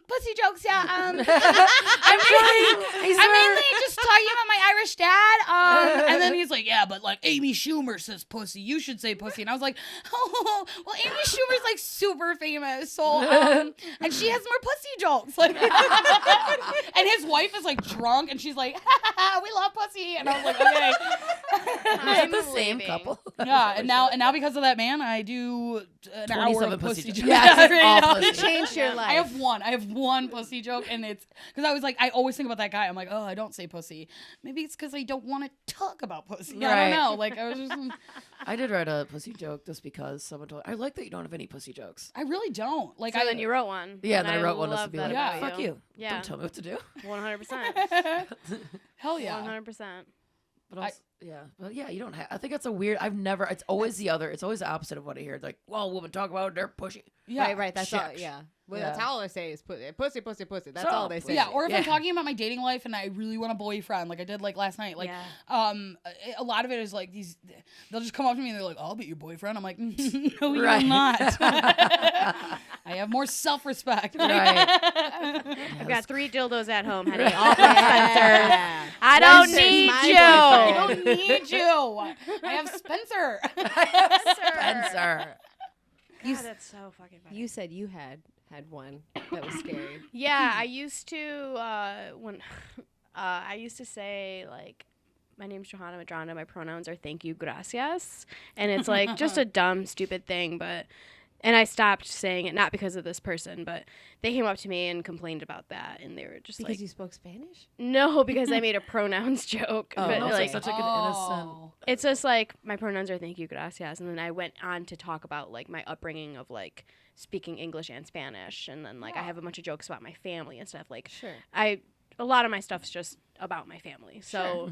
pussy jokes yet. I'm mainly just talking about my Irish dad. And then he's like, yeah, but like Amy Schumer says pussy, you should say pussy. And I was like, oh, well, Amy Schumer's like super famous, so and she has more pussy jokes. Like, and his wife is like drunk, and she's like, we love pussy, and I was like, okay. I'm the same couple. Yeah. And now because of that man, I do an hour of pussy jokes. Yeah, it changed your life. I have one pussy joke, and it's because I was like, I always think about that guy. I'm like, oh, I don't say pussy. Maybe it's because I don't want to talk about pussy. I don't know. Like I was just. I did write a pussy joke just because someone told. I like that you don't have any pussy jokes. I really don't. Like so then you wrote one. Yeah, and then I wrote one just to be like, yeah, fuck you. Yeah. Don't tell me what to do. 100%. Hell yeah. 100%. But also, you don't have. I think it's a weird. I've never. It's always the other. It's always the opposite of what I hear. It's like, well, women talk about they're pushy. Yeah, right. That's all. Chicks. Yeah. Well, that's all I say is pussy. That's all they say. Yeah, or if I'm talking about my dating life and I really want a boyfriend, like I did like last night, like a lot of it is like they'll just come up to me and they're like, I'll be your boyfriend. I'm like, no, you will not. I have more self-respect. Right. I've got 3 dildos at home, honey. All from Spencer. I don't need you. I don't need you. I have Spencer. Spencer. God, that's so fucking funny. You said you had one that was scary. Yeah, I used to when I used to say like, my name's Johanna Medranda. My pronouns are thank you, gracias, and it's like just a dumb, stupid thing, but. And I stopped saying it, not because of this person, but they came up to me and complained about that, and they were just because like... you spoke Spanish? No, because I made a pronouns joke. Oh, but no, like, it's such like an innocent... It's just like, my pronouns are thank you, gracias, and then I went on to talk about like my upbringing of like speaking English and Spanish, and then like I have a bunch of jokes about my family and stuff. Like, a lot of my stuff's just about my family. So,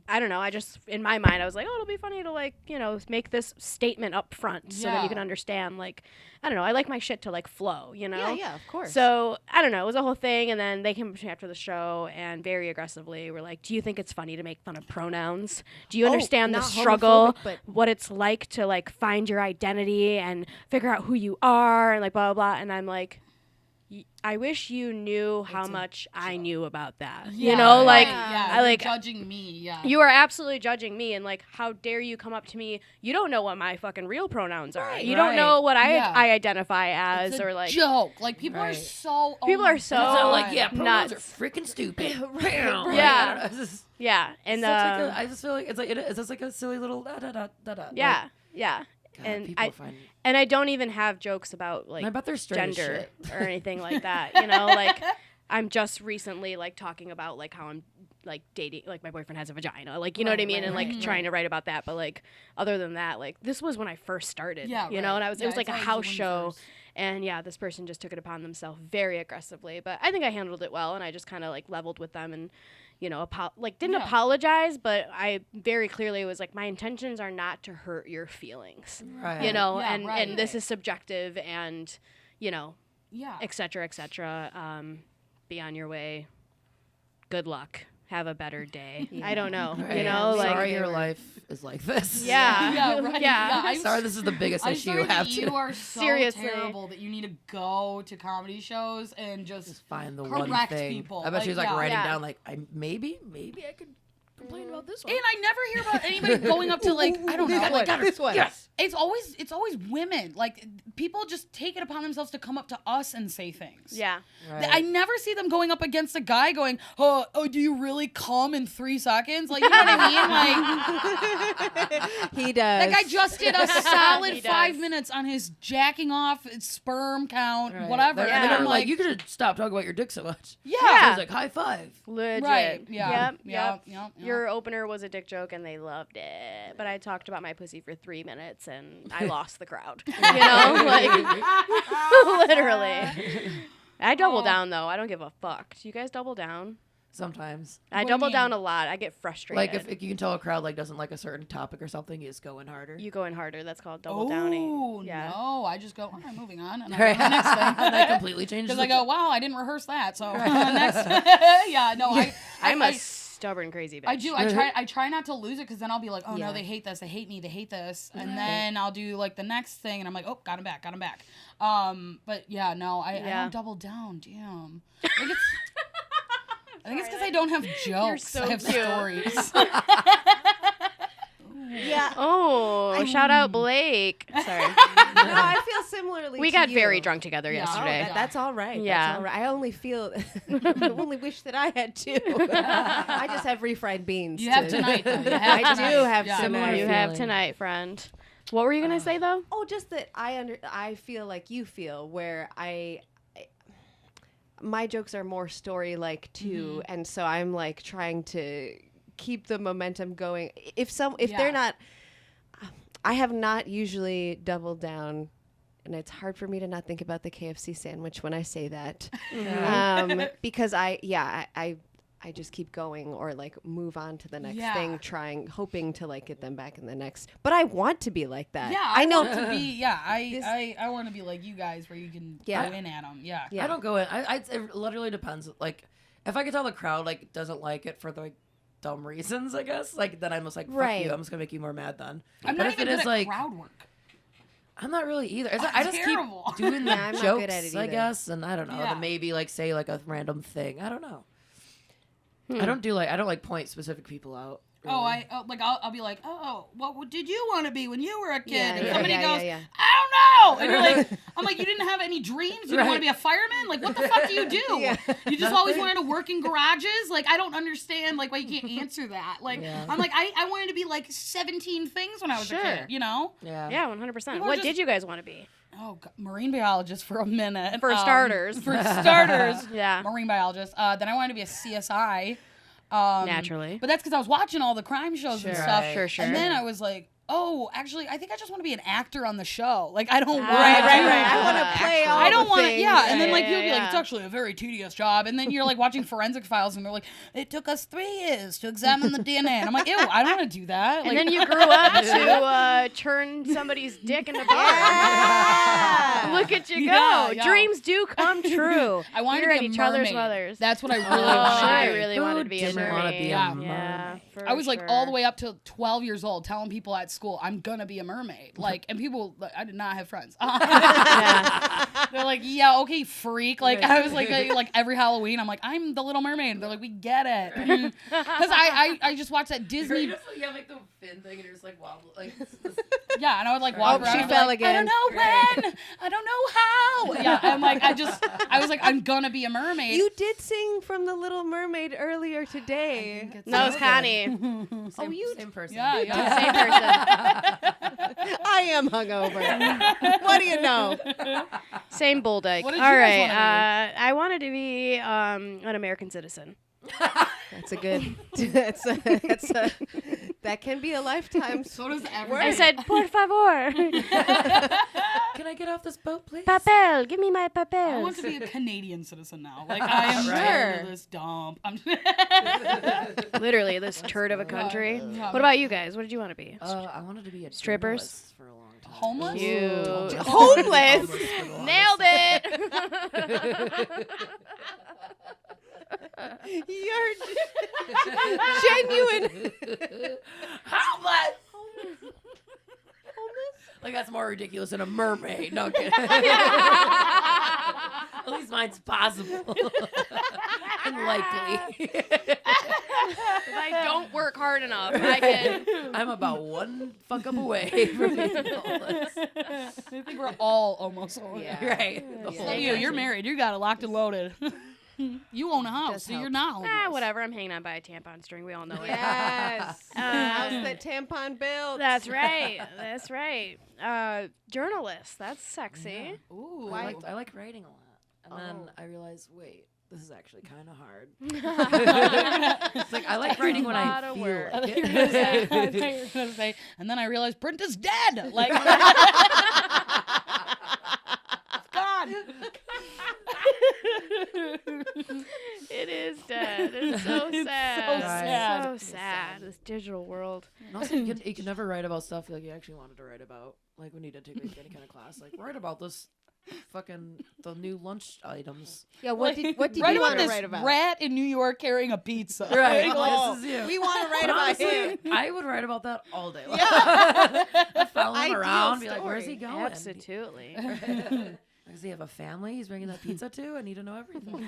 I don't know. I just, in my mind, I was like, oh, it'll be funny to, like, you know, make this statement up front so that you can understand, like, I don't know. I like my shit to, like, flow, you know? Yeah, of course. So, I don't know. It was a whole thing. And then they came up to me after the show and very aggressively were like, do you think it's funny to make fun of pronouns? Do you understand the struggle, what it's like to, like, find your identity and figure out who you are and, like, blah, blah, blah. And I'm like... I wish you knew how much I knew about that. Yeah, you know, like I like judging me. Yeah, you are absolutely judging me, and like, how dare you come up to me? You don't know what my fucking real pronouns are. You don't know what I identify as, it's a or like joke. Like people are so like pronouns nuts. are freaking stupid. Yeah, yeah, and I just feel like it's just like a silly little da da da da da. Yeah, yeah. God, and I don't even have jokes about like gender or anything like that. You know, like I'm just recently like talking about like how I'm like dating, like my boyfriend has a vagina, like you know what I mean, and like trying to write about that. But like other than that, like this was when I first started. Yeah, you know, and it was like a house show. And yeah, this person just took it upon themselves very aggressively. But I think I handled it well, and I just kind of like leveled with them and, you know, didn't apologize, but I very clearly was like, my intentions are not to hurt your feelings, you know, and this is subjective, and you know, et cetera, et cetera. Be on your way. Good luck. Have a better day. I don't know. You know, like sorry your life is like this. Yeah. I'm sorry this is the biggest issue you have. You are so terrible that you need to go to comedy shows and just find the correct one thing. People. I bet she was like writing down like maybe I could complain about this one. And I never hear about anybody going up to like I don't know like this one. Yes. It's always women. Like people just take it upon themselves to come up to us and say things. Yeah. Right. I never see them going up against a guy going, oh, do you really come in 3 seconds? Like, you know what I mean? Like he does. That guy just did a solid 5 minutes on his jacking off sperm count, whatever. And I'm like, you could stop talking about your dick so much. Yeah. So I was like, high five. Legit. Right. Yeah. Yep. Your opener was a dick joke and they loved it. But I talked about my pussy for 3 minutes and I lost the crowd. You know? Like, literally. I double down though. I don't give a fuck. Do you guys double down? Sometimes. I double down a lot. I get frustrated. Like if you can tell a crowd like doesn't like a certain topic or something, you just go in harder. You go in harder. That's called double downing. Oh, yeah. no. I just go, all right, moving on. And I go to the next thing. That completely changes. Because I go, wow, I didn't rehearse that. So next. Yeah, no, I'm a stubborn, crazy bitch. I do. I try not to lose it because then I'll be like, oh, no, they hate this. They hate me. They hate this. And then I'll do like the next thing and I'm like, oh, got him back. But yeah, no, I don't double down. Damn. I think it's because I don't have jokes. So I have cute. stories. Yeah. Oh, shout out Blake. Sorry. No, I feel similarly. We to got you. very drunk together yesterday. That's all right. Yeah. That's all right. I only feel. I only wish that I had too. I just have refried beans. You have tonight, though. I do have Similar tonight. You have feeling. tonight, friend. What were you gonna say though? Oh, just that I feel like you feel, where my jokes are more story-like too, and so I'm like trying to keep the momentum going. If they're not, I have not usually doubled down, and it's hard for me to not think about the KFC sandwich when I say that, because I just keep going or like move on to the next thing, hoping to like get them back in the next. But I want to be like that. Yeah, I know to be. Yeah, I want to be like you guys, where you can go in at them. Yeah. I don't go in. It literally depends. Like, if I can tell the crowd like doesn't like it for the dumb reasons, I guess. Like then I'm just like, fuck you. I'm just gonna make you more mad then. I'm but not if even it good is at like crowd work. I'm not really either. I just terrible. keep doing the I'm not jokes, good at it I either. guess, and I don't know. Yeah. Then maybe like say like a random thing. I don't know. I don't like point specific people out. Oh, really. I'll be like, what did you want to be when you were a kid? And yeah, somebody yeah, goes, yeah. I don't know. And you're like, I'm like, you didn't have any dreams? You didn't want to be a fireman? Like, what the fuck do you do? You just always wanted to work in garages? Like, I don't understand, like, why you can't answer that. Like, I'm like, I wanted to be, like, 17 things when I was a kid, you know? Yeah. Yeah, 100%. People What did you guys want to be? Oh, God, marine biologist for a minute. For starters. Yeah. Marine biologist. Then I wanted to be a CSI. Naturally. But that's because I was watching all the crime shows and stuff. Sure. And then I was like, oh, actually, I think I just want to be an actor on the show. Like, I don't want to. Right. I want to play all I don't the want to, things. yeah. And then, like, you'll be yeah. like, it's actually a very tedious job. And then you're, like, watching Forensic Files, and they're like, it took us 3 years to examine the DNA. And I'm like, ew, I don't want to do that. Like, And then you grew up to turn somebody's dick into beer. Look at you go. Yeah. Dreams do come true. I wanted We're to at be a each other's mermaid. mothers. That's what I really I wanted to be. really wanted to be a didn't wanna mermaid. be a Yeah. mermaid? Yeah, for I was like sure. all the way up to 12 years old telling people at school I'm gonna be a mermaid. Like, and people, like, I did not have friends. They're like, yeah, okay, freak. Like, I was like every Halloween, I'm like, I'm the Little Mermaid. They're like, we get it. Because I just watched that Disney. You have like the fin thing and you're just like wobble like. Yeah, and I would like walk around. she and be fell like, again. I don't know when. I don't know how. Yeah, and like I was like, I'm gonna be a mermaid. You did sing from The Little Mermaid earlier today. No, it's Connie. Same person. Yeah. Same person. I am hungover. What do you know? Same bull dyke. What did All you right. guys I wanted to be an American citizen. That's a good. That can be a lifetime. So does I everybody. said, por favor. Can I get off this boat, please? Papel. Give me my I papel. want to be a Canadian citizen now. Like, I am Right. tired of this dump. I'm Literally, this turd of a country. Yeah. What about you guys? What did you want to be? I wanted to be a Strippers? journalist for a long time. homeless. Cute. Homeless. Nailed it. You're genuine. Homeless. Like that's more ridiculous than a mermaid. No kidding. At least mine's possible. Unlikely. If I don't work hard enough, I can. I'm about one fuck up away from being homeless. I think we're all almost homeless. Yeah. Right. The Yeah. whole You're country. married. You got it locked and loaded. You own a house, Does so help. you're not homeless. Whatever. I'm hanging on by a tampon string. We all know it. Yes. How's that tampon built? That's right. That's right. Journalist. That's sexy. Ooh. I like writing a lot. And then I realized, wait, this is actually kind of hard. It's like I like writing when I lot of feel work. I like thought you were gonna say- I thought you were gonna say, and then I realized print is dead. Like, God. It is dead. It's so It's sad. so sad. So sad. This digital world. And also, you can never write about stuff like you actually wanted to write about. Like when you did take any kind of class, like write about this the new lunch items. Yeah, what did you Write want about to this write about? rat in New York carrying a pizza. Right. Oh, This is you. we want to write about Honestly, him. I would write about that all day. Yeah. I'd follow him Ideal around, be like, "Where's he story. going? Absolutely. Does he have a family he's bringing that pizza to? I need to know everything.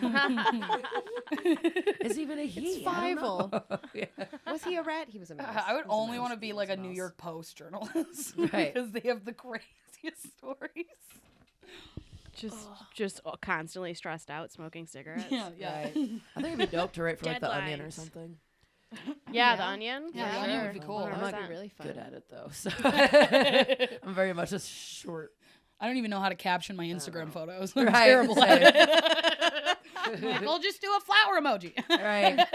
Is he even a he? It's I don't know. Fievel. Yeah. Was he a rat? He was a mouse. I would He was a only mouse. want to be He like was a a New mouse. York Post journalist Right. because they have the craziest stories. Just constantly stressed out, smoking cigarettes. Yeah. Right. I think it'd be dope to write for like the Onion or Deadlines. something. Yeah, The Onion. Yeah, The For Onion sure. would be cool. That would 100%. be really fun. Good at it though. So I'm very much a short. I don't even know how to caption my Instagram know. photos. I'm Right, terrible same. at it. Like, we'll just do a flower emoji. Right. All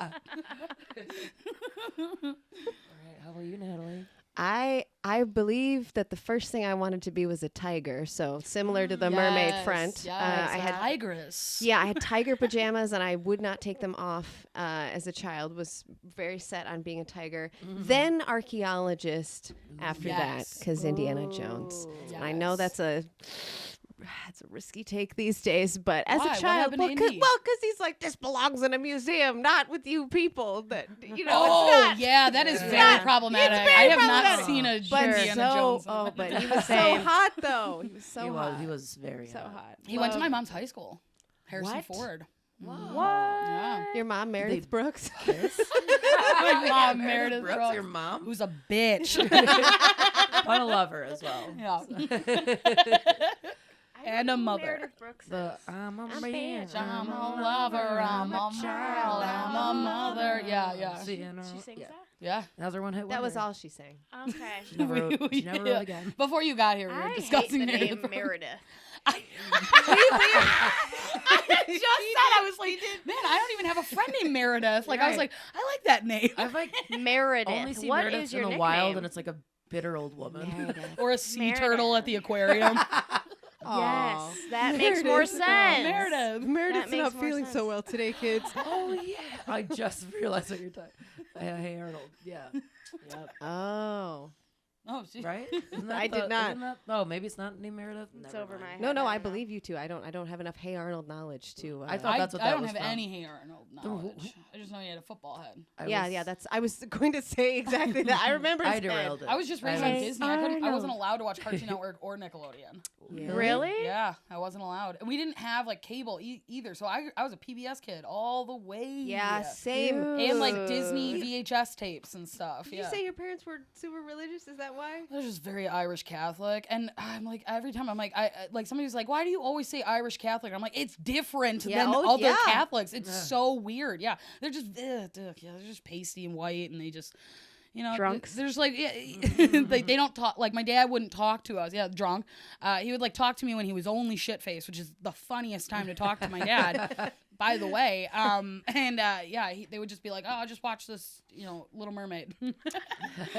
right. How about you, Natalie? I believe that the first thing I wanted to be was a tiger. So similar to the mermaid front. Yes, I had tigress. I had tiger pajamas and I would not take them off as a child. Was very set on being a tiger. Then archaeologist after that Yes. because Indiana Jones. Ooh. And I know that's a risky take these days, but as Why? a What child, happened to Indy? because he's like, this belongs in a museum, not with you people. That you know, Oh, it's not. yeah, that is very not- problematic. it's very I have problematic. not seen a But Indiana Jones. but he was so Same. hot though. He was so hot. He was very so hot. hot. He went to my Love- mom's high school, Harrison What? Ford. What? Yeah. Your mom, Meredith Brooks. My mom, Meredith Brooks, Brooks, your mom. who's a bitch. I love her as well. Yeah. And a mother. Meredith Brooks. The I'm a I'm man. bitch, I'm a lover, I'm a child, I'm a mother. Yeah, yeah. See, you know, She sings yeah. that? Yeah. That was her one hit. That was wonder. all she sang. Okay. She never wrote, she never Yeah. wrote again. Before you got here, we were I discussing hate the Meredith name Brooks. Meredith. I just said, I was like, man, I don't even have a friend named Meredith. Like, I was Right. like, I like that name. I've like Meredith. only seen What Meredith is your in the nickname? wild, and it's like a bitter old woman. Or a sea Meredith. turtle at the aquarium. Yes, that makes more sense. Meredith. Meredith's makes not more feeling sense. so well today, kids. Oh yeah, I just realized what you're talking. Hey Arnold, yeah, yep. Oh. Oh, she, Right? Isn't that I did not. Isn't that, oh, maybe it's not named Meredith. It's Never over my mind. head. No, I I don't know. believe you two. I don't have enough Hey Arnold knowledge to. I thought that's what I that don't was have from. any Hey Arnold knowledge. I just know he had a football head. I was going to say exactly that. I remember. I his head. derailed it. I was just raised on Hey Disney. I wasn't Arnold. allowed to watch Cartoon Network or Nickelodeon. Really? Yeah, I wasn't allowed. We didn't have like cable either, so I was a PBS kid all the way. Yeah, same. And like Ooh. Disney VHS tapes and stuff. Did yeah. you say your parents were super religious? Is that why? They're just very Irish Catholic, and I'm like every time I'm like I like somebody's like, why do you always say Irish Catholic? I'm like, it's different Yeah, than oh, other yeah. Catholics. It's so weird. Yeah, they're just yeah, they're just pasty and white, and they just. You know, Drunks. There's like, yeah, like they don't talk. Like my dad wouldn't talk to us. Yeah, drunk. He would like talk to me when he was only shit faced, which is the funniest time to talk to my dad. By the way, they would just be like, "Oh, just watch this, Little Mermaid."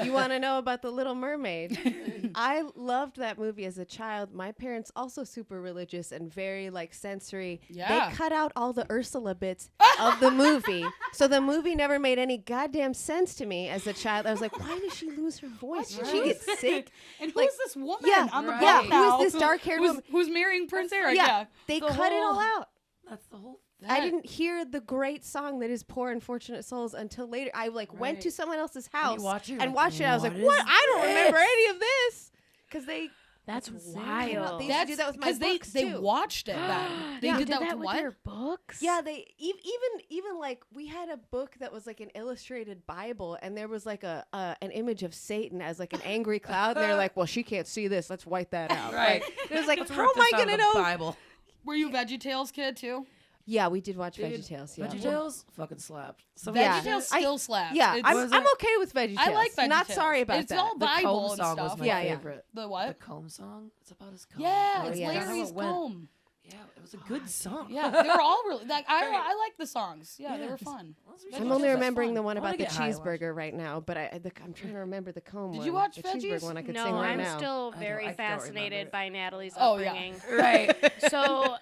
You want to know about the Little Mermaid? I loved that movie as a child. My parents also super religious and very like sensory. Yeah. They cut out all the Ursula bits of the movie, so the movie never made any goddamn sense to me as a child. I was like, why did she lose her voice? Did she get sick? And who's Like, this woman yeah, on the right. boat yeah, now? who is this dark-haired woman? Who's marrying Prince Eric? Yeah, they The cut it all whole- out. That's the whole. I didn't hear the great song that is Poor Unfortunate Souls until later. I like went to Right. someone else's house watch it, and like, watched it. I was like, what what? is I don't remember this? any of this. Because they That's insane. wild. They used to do that with my books, they too. watched it then. They Yeah. did that with with what? your books? Yeah, they even like we had a book that was like an illustrated Bible, and there was like an image of Satan as like an angry cloud, and they're like, well, she can't see this. Let's white that out. Right. Like, it was like, Let's how rip am I this out of gonna the know? Bible. Were you a VeggieTales kid too? Yeah, we did watch Dude, VeggieTales. Yeah. VeggieTales fucking slapped. Some Yeah. VeggieTales I- still slaps. Yeah, It's- I'm okay with VeggieTales. I like VeggieTales. Not sorry about it's that. all The Bible Comb and song stuff. was my Yeah, yeah. favorite. The The what? Comb song. It's about his comb. Yeah, Oh, it's yeah. Larry's That's how it went. comb. Yeah, it was a good song. Yeah, they were all really like I like the songs. Yeah, they were fun. I'm only remembering the one I wanna about the get high cheeseburger right now, but I'm trying to remember the comb. Did you one. watch the Veggies? cheeseburger one? I could No, sing right I'm now. still I very don't remember fascinated it. by Natalie's Oh, yeah. upbringing. Right. So,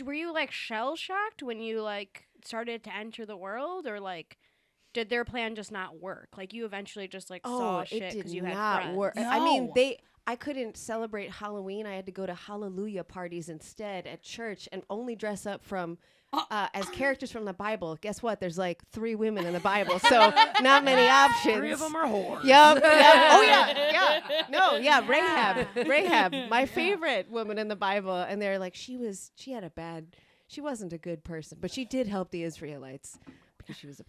were you like shell shocked when you like started to enter the world, or like did their plan just not work? Like you eventually just like saw shit it because did you had not friends. work. I mean, No. I couldn't celebrate Halloween. I had to go to hallelujah parties instead at church and only dress up from as characters from the Bible. Guess what? There's like 3 women in the Bible, so not many options. 3 of them are whores. Yep. Oh yeah. No. Yeah. Rahab, my favorite woman in the Bible, and they're like, she wasn't a good person, but she did help the Israelites because she was a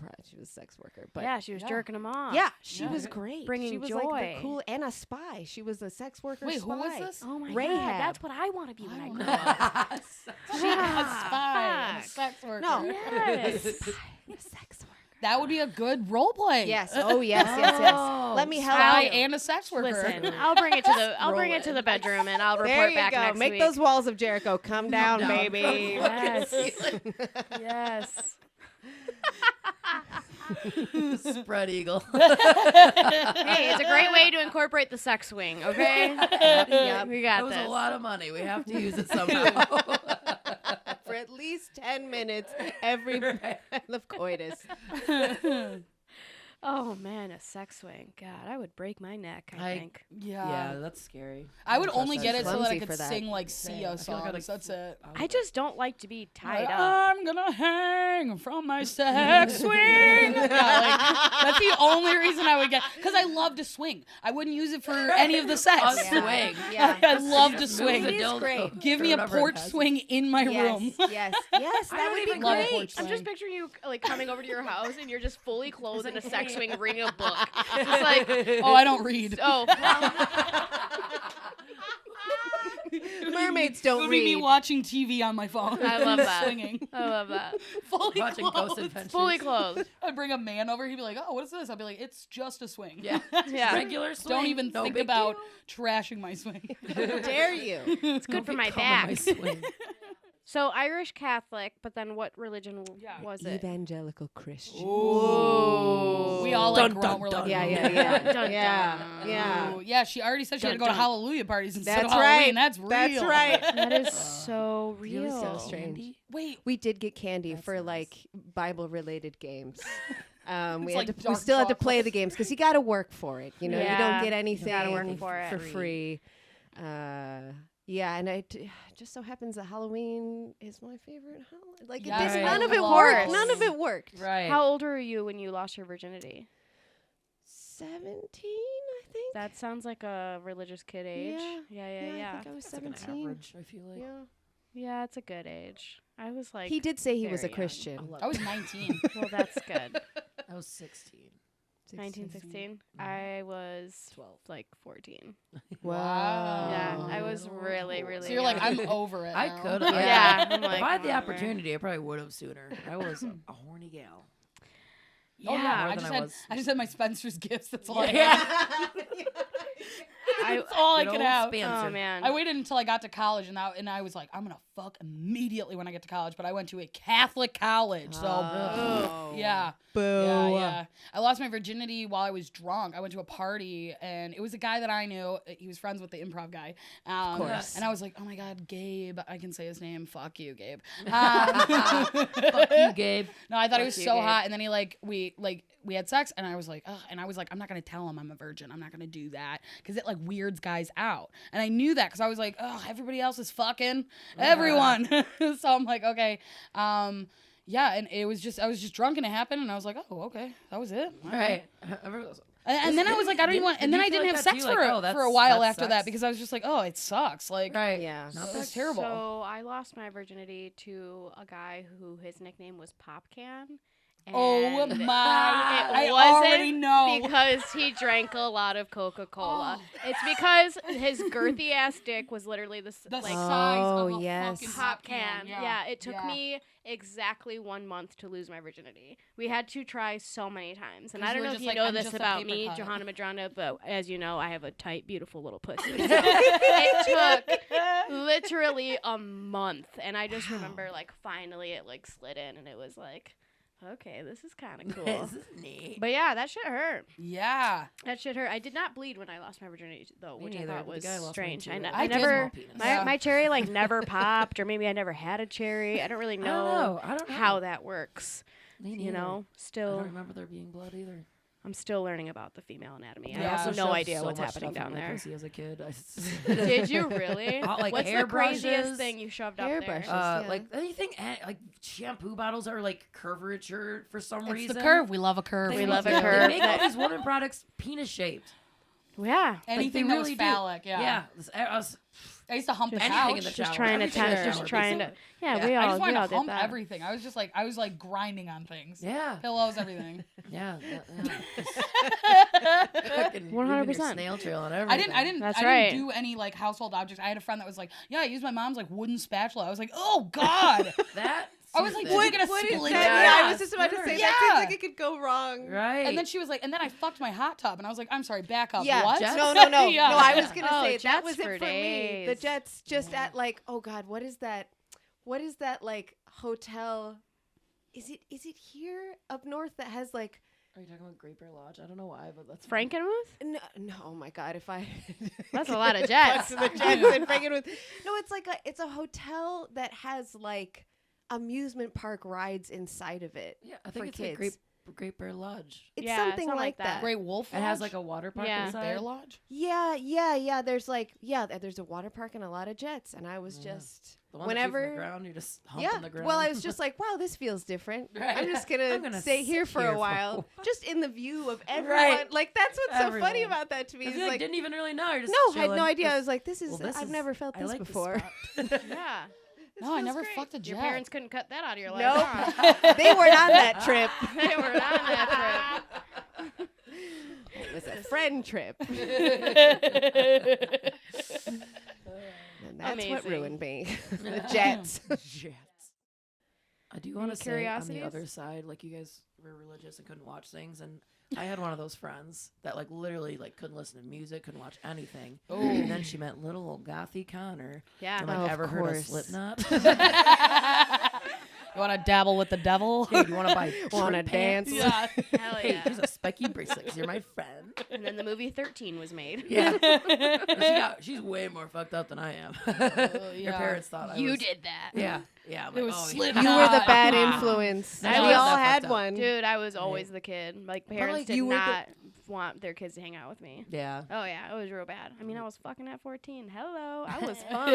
sex worker. But yeah, she was jerking them off. yeah, she was great. Bringing she was joy. like the cool and a spy. She was a sex worker. Wait, spy. who was this? Oh my Rahab. god, that's what I want to be when I I grow know. up. A spy, and a fuck. sex worker. No. Yes. A sex worker. That would be a good role play. Yes. Oh yes. Let me help Spy you. and a sex worker. Listen, I'll bring it to the bedroom and I'll There report you back go. next Make week. those walls of Jericho come down, baby. Yes. Yes. Spread eagle. Hey, it's a great way to incorporate the sex wing, okay? Yep. We That got was this. a lot of money. We have to use it somehow. For at least 10 minutes every of coitus. Oh man, a sex swing. God, I would break my neck, I think. Yeah, that's scary. I would Trust only that get it shit. so that I Clumsy could for that. sing like Sia I feel like songs. That's it. I just don't like to be tied Like, up. I'm gonna hang from my sex swing. Yeah, like, that's the only reason I would get, because I love to swing. I wouldn't use it for any of the sex. A swing. Yeah. I love to Move swing. the It is dildo. great. Give me a Whatever it porch has. swing in my room. Yes, that would be love a great. porch I'm just swing. picturing you like coming over to your house and you're just fully clothed in a sex swing reading a book. Just like, Oh, I don't read. oh, Mermaids It don't would be me read. watching TV on my phone. I love that. Swinging. I love that. Fully Watching Ghost clothed. Adventures. Fully clothed. I'd bring a man over. He'd be like, "Oh, what is this?" I'd be like, "It's just a swing." Yeah. Yeah. Regular swing. Don't even no think big about deal. trashing my swing. How dare you? It's good for my Come on, my back. swing. So Irish Catholic, but then what religion Yeah. was it? Evangelical Christian. Ooh. We all like Dun, grown. dun, We're dun. like, Yeah. Dun, Yeah. dun. Yeah. Ooh, yeah, she already said she had to go to Dun, dun. hallelujah parties instead That's of Halloween. right. That's real. That's right. That is so It was real. so strange. Wait, We did get candy That's for nice. like Bible-related games. We It's had like to, we dark still had to play chocolate. the games because you got to work for it. You know, you Yeah, don't get you anything gotta work for it. for free. Yeah, and it just so happens that Halloween is my favorite holiday. Like, Yeah, it did, right. none of it Of worked. course. None of it worked. Right. How old were you when you lost your virginity? 17, I think. That sounds like a religious kid age. Yeah. Yeah. I think I was That's like an 17. average, I feel like. Yeah. Yeah, it's a good age. I was like, He did say he was a very young. Christian. I was 19. well, that's good. I was 16. 1916. I was 12. like 14. Wow. Yeah, I was really, really. So you're like, young. I'm over it. I now. could. Yeah, I'm like, if I had the whatever. opportunity, I probably would have sooner. I was a horny gal. Oh Yeah. yeah, More I than just I had was. I just had my Spencer's gifts. That's all I Yeah. had. I, That's all I Good could old have. Spencer. oh man. I waited until I got to college, and I was like, I'm gonna fuck immediately when I get to college. But I went to a Catholic college, so Oh. yeah. Boo. Yeah. I lost my virginity while I was drunk. I went to a party, and it was a guy that I knew. He was friends with the improv guy. Of course. And I was like, oh my God, Gabe. I can say his name. Fuck you, Gabe. Fuck you, Gabe. No, I thought he Fuck was you, so Gabe. hot. And then we had sex, and I was like, ugh. And I was like, I'm not going to tell him I'm a virgin. I'm not going to do that because it like weirds guys out. And I knew that because I was like, oh, everybody else is fucking everyone. So I'm like, okay. Yeah, and I was just drunk and it happened, and I was like, oh, okay, that was it. All right. Right. And then I was like, I don't even want. And Did then you I feel didn't like have that sex too? for Like, oh, for a while that after that sucks. because I was just like, oh, it sucks. Like, Right. Yeah. Not that's that terrible. So I lost my virginity to a guy who his nickname was Pop Can, Oh And my! It I wasn't already know. because he drank a lot of Coca-Cola. It's because his girthy ass dick was literally the The like size of a yes. fucking pop can. Yeah, it took Yeah. me exactly 1 month to lose my virginity. We had to try so many times, and 'Cause I you don't were know if just you like, know "I'm this just a about paper me, cut." Johanna Medranda, but as you know, I have a tight, beautiful little pussy. So it took literally a month, and I just remember like finally it like slid in, and it was like, okay, this is kind of cool. This is neat. But yeah, that shit hurt. Yeah. That shit hurt. I did not bleed when I lost my virginity though, Me which I neither, thought but the was guy lost strange. mine, too. I I did. never, Small penis. Yeah. my cherry like never popped, or maybe I never had a cherry. I don't really know, I don't know how that works. Me You neither. know, I don't still, remember there being blood either. I'm still learning about the female anatomy. I Yeah. have also no shoved idea so what's much happening stuff in down my there. pussy as a kid. Did you really? Like What's hair the craziest brushes, thing you shoved up there? Hairbrushes. Uh, Yeah. like anything, like shampoo bottles are like curvature for some It's reason. the curve. We love a curve. We love a They curve. make all these woman products penis shaped. Yeah. Anything they that really was do. phallic. Yeah. I I used to hump the anything couch. in the Just shower. trying to Everything in the just shower, trying to. basically. Yeah, Yeah. we I all just wanted we all to hump did that. everything. I was like grinding on things. Yeah, Pillows, everything. yeah. 100%. 100% snail trail and everything. I didn't That's right. do any like household objects. I had a friend that was like, yeah, I used my mom's like wooden spatula. I was like, oh God. That. I was like, seems did you big. get a What is splinter? that? Yeah, I was just about to say Yeah. that seems like it could go wrong. Right. And then she was like, and then I fucked my hot tub, and I was like, I'm sorry, back up. Yeah, What? Jets? no, Yeah. no. I was gonna Oh, say that Jets was for it for me. The days. Jets just at like, oh God, what is that? What is that like hotel? Is it here up north that has like? Are you talking about Great Bear Lodge? I don't know why, but that's Frankenmuth? No, oh my God, if I That's a lot of jets. Bucks to the Jets and Frankenmuth. No, it's a hotel that has like amusement park rides inside of it. Yeah, I think for it's kids. like Great Bear Lodge. It's Yeah, something something like like that. Great Wolf It has Lodge? like a water park Yeah. inside. Bear Lodge? Yeah. There's like there's a water park and a lot of jets, and I was Yeah. just The one whenever. that shoot from the ground, you're just humping the ground. Well, I was just like, wow, this feels different. Right. I'm just I'm gonna gonna stay here sit for here a for a while, while. just in the view of everyone. Right. Like that's what's so funny Everyone. about that to me. 'Cause Is you like, didn't even really know. You're just no, I had chilling. no idea. I Just- was like, this is. well, this I've is- never felt I this like before. This Yeah. No, I feels never great. fucked a jet. Your parents couldn't cut that out of your life. Nope. huh? They weren't on that trip. They were not on that trip. It was a friend trip. And that's what Amazing. ruined me. The Jets. Jets. I do want Any to say on the curiosities? other side, like you guys were religious and couldn't watch things, and I had one of those friends that like literally like couldn't listen to music, couldn't watch anything. Oh. And then she met little old gothy Connor. Yeah. And like Oh, of ever heard of course. Slipknot? You want to dabble with the devil? Hey, do you want to buy Wanna trip dance? pants? Yeah. Hell Hey, yeah. here's a spiky bracelet 'cause you're my friend. And then the movie 13 was made. Yeah. She's way more fucked up than I am. Her yeah. parents thought I You was. did that. Yeah. Yeah. I'm It like, was oh, Slipknot. You were the bad Wow. influence. No, we I all was that had fucked up. one. Dude, I was always the kid. Like, parents like, did you were the- not want their kids to hang out with me. Yeah. Oh, yeah. It was real bad. I mean, I was fucking at 14. Hello. I was fun.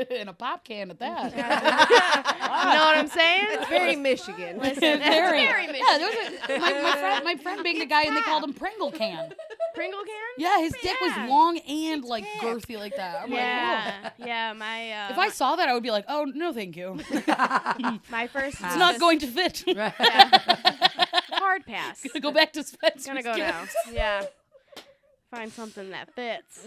In a pop can at that. You know what I'm saying? It's very Michigan. Listen, that's very Yeah, Michigan. there was my friend banged a guy and they called him Pringle Can. Pringle can? Yeah, his dick Yeah. was long and like girthy like that. I'm like, Yeah. Yeah, my whoa. If I saw that, I would be like, oh no, thank you. my first It's not going to fit. Right. hard pass. Gonna go back to Spencer's. Gonna go now. Gifts. Yeah. Find something that fits.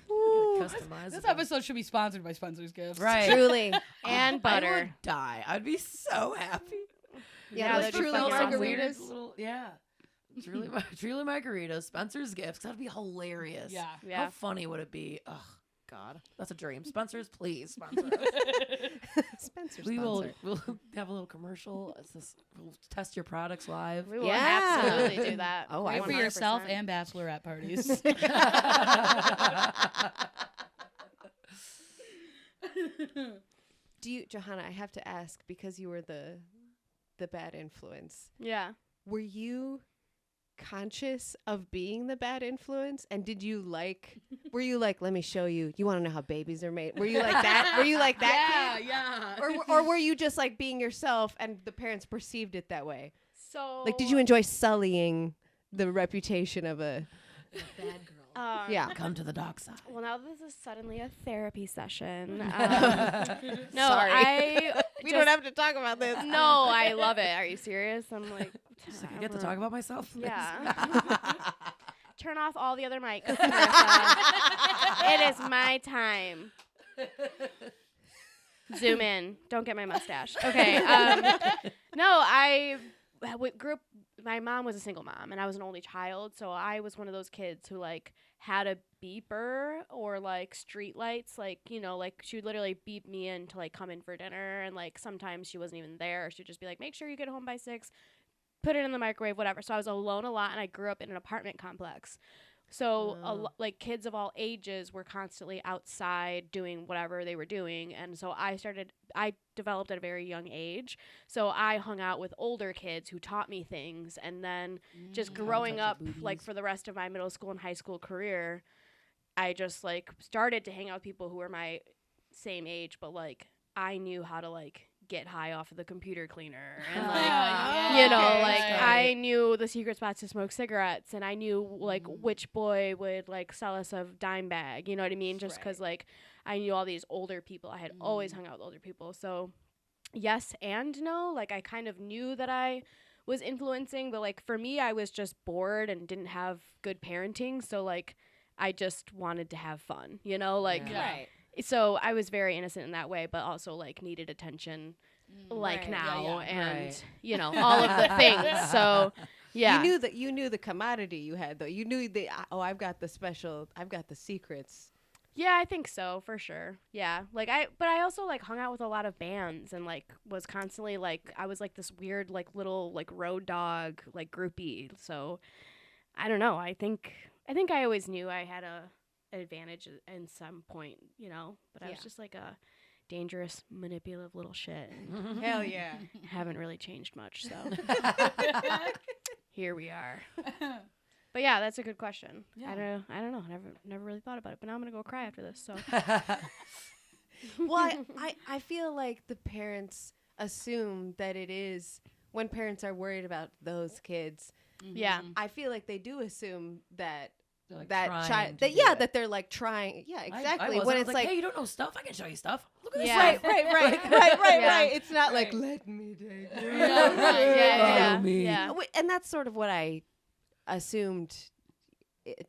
Customizable. This episode should be sponsored by Spencer's Gifts. Right. Truly. And I butter. would die. I'd be so happy. Yeah, those those truly fucking awesome. margaritas. Yeah. Truly margaritas, Spencer's Gifts. That'd be hilarious. Yeah. Yeah. How funny would it be? Oh, God. That's a dream. Spencer's, please sponsor us. Spencer's We'll have a little commercial. We'll test your products live. We will Yeah. absolutely do that. Oh, Wait I for 100%. yourself and bachelorette parties. Do you, Johanna? I have to ask because you were the bad influence. Yeah. Were you conscious of being the bad influence? And did you like? Were you like, let me show you? You want to know how babies are made? Were you like that? Were you like that? Kid? yeah. Or were you just like being yourself and the parents perceived it that way? So Like, did you enjoy sullying the reputation of a Bad girl. Yeah. Come to the dark side. Well, now this is suddenly a therapy session. No, Sorry. We don't just- have to talk about this. No, I love it. Are you serious? I'm like, I get to talk about myself. yeah. Turn off all the other mics, Marissa. It is my time. Zoom in. Don't get my mustache. Okay. No, I grew up. My mom was a single mom, and I was an only child, so I was one of those kids who like had a beeper or like street lights, like like she would literally beep me in to like come in for dinner, and like sometimes she wasn't even there. She'd just be like, "Make sure you get home by 6. Put it in the microwave, whatever." So I was alone a lot, and I grew up in an apartment complex. So like kids of all ages were constantly outside doing whatever they were doing, and so I developed at a very young age. So I hung out with older kids who taught me things, and then just growing up like for the rest of my middle school and high school career, I just like started to hang out with people who were my same age, but like I knew how to like get high off of the computer cleaner, and like I knew the secret spots to smoke cigarettes, and I knew like which boy would like sell us a dime bag, you know what I mean, just because like I knew all these older people. I had always hung out with older people. So yes and no, like I kind of knew that I was influencing, but like for me I was just bored and didn't have good parenting, so like I just wanted to have fun, like Right. So I was very innocent in that way, but also like needed attention like now and all of the things. So yeah. You knew the commodity you had though. You knew I've got the secrets. Yeah, I think so, for sure. Yeah. But I also like hung out with a lot of bands and like was constantly like I was like this weird like little like road dog like groupie. So I don't know. I think I always knew I had an advantage in some point, but I was just like a dangerous, manipulative little shit. Hell yeah. Haven't really changed much, so here we are. But yeah, that's a good question. Yeah. I don't know. Never really thought about it, but now I'm gonna go cry after this. So Well, I feel like the parents assume that it is when parents are worried about those kids. yeah, I feel like they do assume that Like that trying child to that do it. that they're like trying. Yeah, exactly. I when was it's like, hey, you don't know stuff? I can show you stuff. Look at this. Yeah. right. Yeah. Right. It's not like let me take it. yeah, me. yeah. And that's sort of what I assumed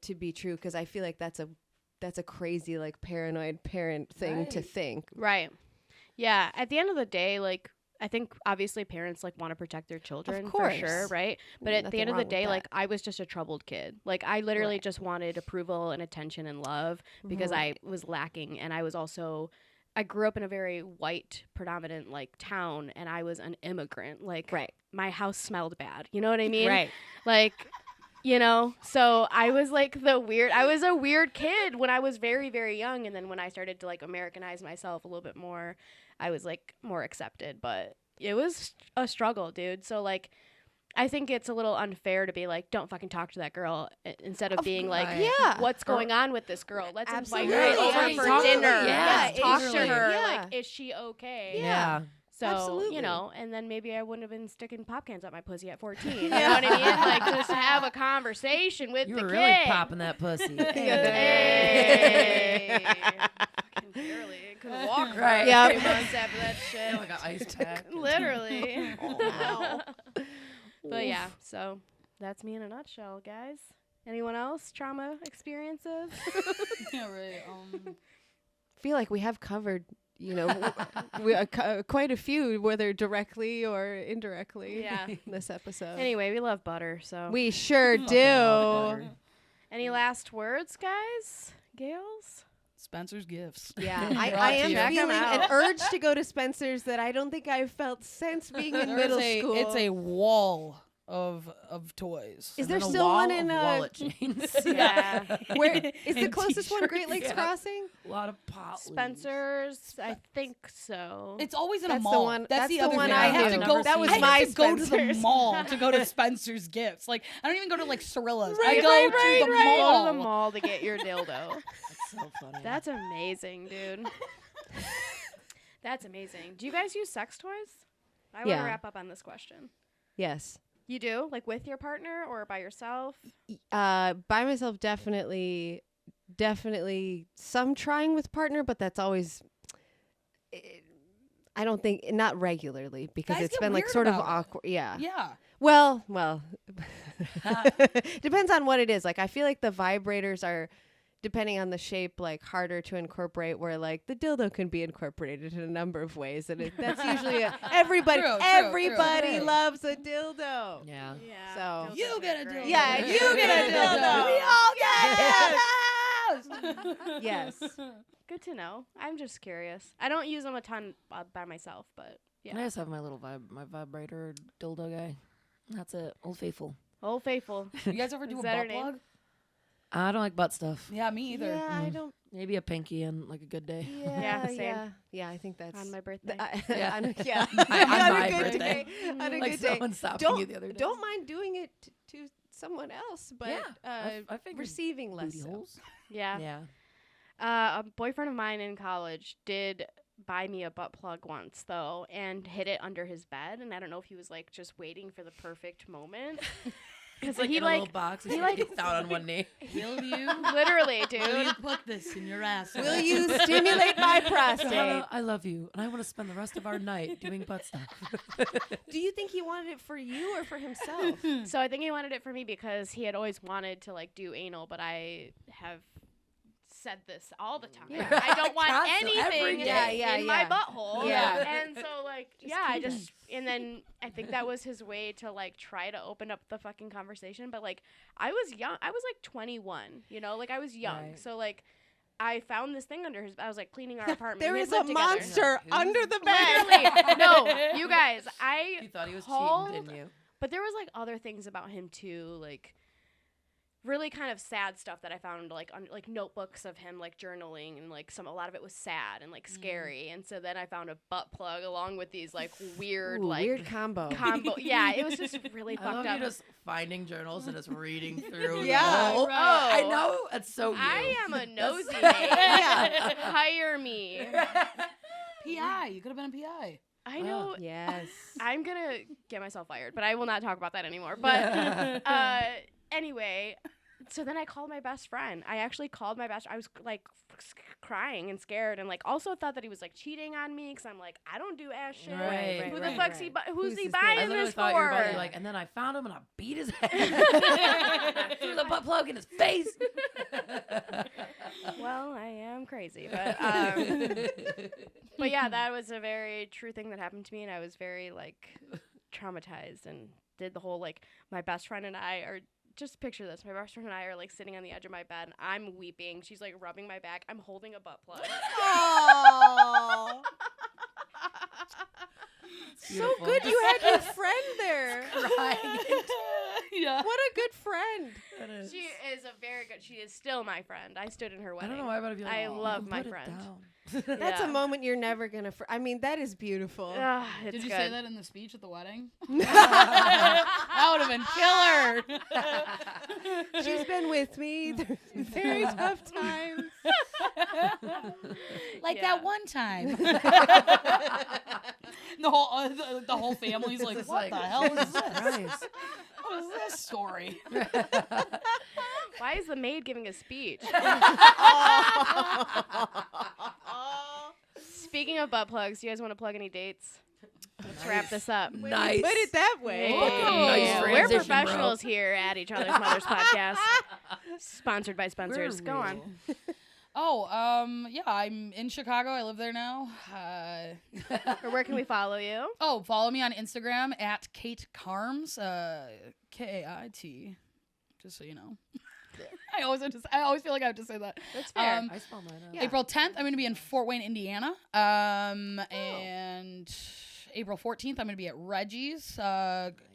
to be true, because I feel like that's a crazy like paranoid parent thing to think. Right. Yeah. At the end of the day, like I think obviously parents like want to protect their children for sure, right? But at the end of the day, like I was just a troubled kid. Like I literally just wanted approval and attention and love because I was lacking, and I grew up in a very white predominant like town, and I was an immigrant. Like my house smelled bad. You know what I mean? Right. Like so I was like I was a weird kid when I was very, very young. And then when I started to like Americanize myself a little bit more, I was like more accepted, but it was a struggle, dude. So like, I think it's a little unfair to be like, don't fucking talk to that girl instead of being like, what's going on with this girl? Let's invite her over for dinner. Talk to her. Yeah. Like, is she okay? Yeah. So, Absolutely. and then maybe I wouldn't have been sticking pop cans up my pussy at 14. You know what I mean? Like, just have a conversation with You the were kid. really popping that pussy. Hey. Fucking barely. Couldn't walk for Right. a few months after that shit. Like an ice pack. Literally. wow. But yeah, so that's me in a nutshell, guys. Anyone else? Trauma experiences? Yeah, right. I feel like we have covered, quite a few, whether directly or indirectly. Yeah. In this episode. Anyway, we love butter, so. We sure do. Any last words, guys? Gales? Spencer's Gifts. Yeah, Brought I to am you. feeling Check 'em an urge to go to Spencer's that I don't think I've felt since being in middle school. It's a wall of toys. Is And there then a still wall one in of wallet chains. Yeah. where is the And closest one? Great t-shirts. Lakes Yeah. Crossing. A lot of pot. Spencer's? I think so. It's always in a That's the mall. one- That's that's the the other one thing. I have knew. to go. That was I my have to go to the Spencer's. mall to go to Spencer's Gifts. Like I don't even go to like Cirilla's. I Right, go right, to the right. mall. Go to the mall to get your dildo. That's so funny. That's amazing, dude. That's amazing. Do you guys use sex toys? I want to Yeah. wrap up on this question. Yes. You do? Like with your partner or by yourself? By myself, definitely some trying with partner, but that's always, I don't think, not regularly, because Guys it's get been like weird sort of about it. awkward. Yeah. Yeah. Well, depends on what it is. Like, I feel like the vibrators are, depending on the shape, like harder to incorporate, where like the dildo can be incorporated in a number of ways. And that's usually everybody True. loves a dildo. Yeah. Yeah. So- dildos You are get a great. dildo. Yeah, you get a dildo. We all get Yes. Yes. Good to know. I'm just curious. I don't use them a ton by myself, but And I yeah. just have my little my vibrator dildo guy. That's it. Old Faithful. Old Faithful. You guys ever do Is a that her butt name? plug? I don't like butt stuff. Yeah, me either. Yeah, I don't. Maybe a pinky and like a good day. Yeah, same. Yeah, I think that's On my birthday. Yeah. on a good birthday. day. On a Like good day. someone stopping you the other day. Don't mind doing it to someone else, but Yeah, I figured receiving less. booty So. holes. Yeah. Yeah. A boyfriend of mine in college did buy me a butt plug once, though, and hid it under his bed. And I don't know if he was like just waiting for the perfect moment. It's like like he in a little box. he He like- gets down on one knee. Will you? Literally, dude. put this in your ass? Will you stimulate my prostate? Johanna, I love you, and I want to spend the rest of our night doing butt stuff. Do you think he wanted it for you or for himself? So I think he wanted it for me because he had always wanted to like do anal, but I have said this all the time. Yeah. I don't want Constantly, every anything day. in my butthole. Yeah. And so like and then I think that was his way to like try to open up the fucking conversation. But like I was young. I was like 21, you know, like I was young. Right. So like I found this thing under his. I was like cleaning our apartment. There We is had a lived together. monster Who's- under the bed. Literally, no, you guys. You thought he was called- cheating, didn't you? But there was like other things about him too, like really kind of sad stuff that I found like on like notebooks of him like journaling, and like a lot of it was sad and like scary. And so then I found a butt plug along with these like weird Ooh, like weird combo. combo. Yeah, it was just really I love fucked up. you just finding journals and just reading through. Yeah, the whole, right. I know. It's so you. I am a nosy man. Yeah. Hire me. PI. You could have been a PI. I know. Yes. I'm gonna get myself fired, but I will not talk about that anymore. But anyway, so then I called my best friend. I actually called my best. I was like crying and scared, and like also thought that he was like cheating on me because I'm like, I don't do ass shit. Right, Who right, the fuck's he? Who's Who's he this I buying literally this thought you were for? about to be like, and then I found him and I beat his head. Threw the butt plug in his face. Well, I am crazy, but yeah, that was a very true thing that happened to me, and I was very like traumatized and did the whole like my best friend and I are. Just picture this. My best friend and I are like sitting on the edge of my bed. I'm weeping. She's like rubbing my back. I'm holding a butt plug. Oh. So Beautiful. good you had your friend there. Crying. Yeah. What a good friend. That is- She is a very good. She is still my friend. I stood in her I wedding. don't know why, but I feel like I you love can my put it friend. down. That's Yeah. a moment you're never gonna. I mean, that is beautiful. It's Did you good. say that in the speech at the wedding? That would have been killer. She's been with me through very tough times. Like Yeah. that one time. the whole family's like, It's what like, the hell is this? Christ. What is this story? Why is the maid giving a speech? Speaking of butt plugs, do you guys want to plug any dates? Let's wrap this up. Nice. Put it that way. Fucking nice We're transition, bro. professionals here at Each Other's Mothers podcast. Sponsored by Spencer's. Go on. Yeah, I'm in Chicago. I live there now. Or where can we follow you? Follow me on Instagram at Kait Carms, Kait. Just so you know. I always feel like I have to say that. That's fair. I spell mine out. Yeah. April 10th, I'm going to be in Fort Wayne, Indiana. And April 14th, I'm going to be at Reggie's,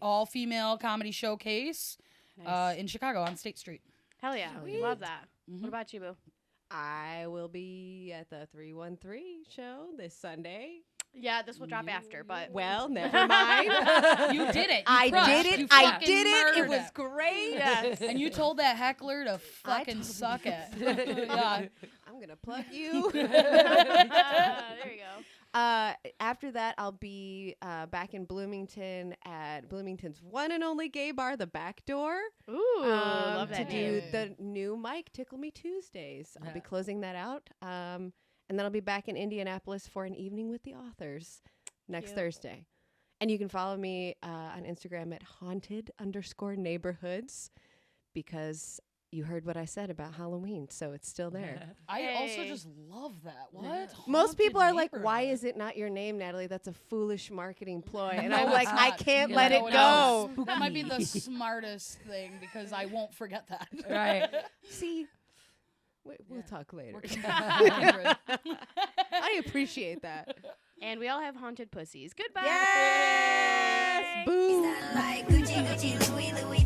all-female comedy showcase in Chicago on State Street. Hell yeah. Hell We yeah. love that. Mhm. What about you, Boo? I will be at the 313 show this Sunday. Yeah, this will drop after, but well, never mind. You did it. I did it. You I fucking did it. It murdered was great. yes. And you told that heckler to fucking suck it. Yeah. I'm gonna plug you. There you go. After that, I'll be back in Bloomington at Bloomington's one and only gay bar, The Back Door. Ooh, love to that do name. the new Mike Tickle Me Tuesdays. I'll be Yeah. closing that out. And then I'll be back in Indianapolis for an evening with the authors next Cute. Thursday. And you can follow me on Instagram at haunted_neighborhoods because you heard what I said about Halloween, so it's still there. I also Hey. just love that. What? Most people are like, Haunted why neighborhood. is it not your name, Natalie? That's a foolish marketing ploy. And No, I'm like, it's I not. can't Yeah, let no, it it go. That might be the smartest thing because I won't forget that. Right. See, we'll talk later. Kindred. I appreciate that. And we all have haunted pussies. Goodbye. Yes! Boo! Like Gucci, Gucci, Louis, Louis,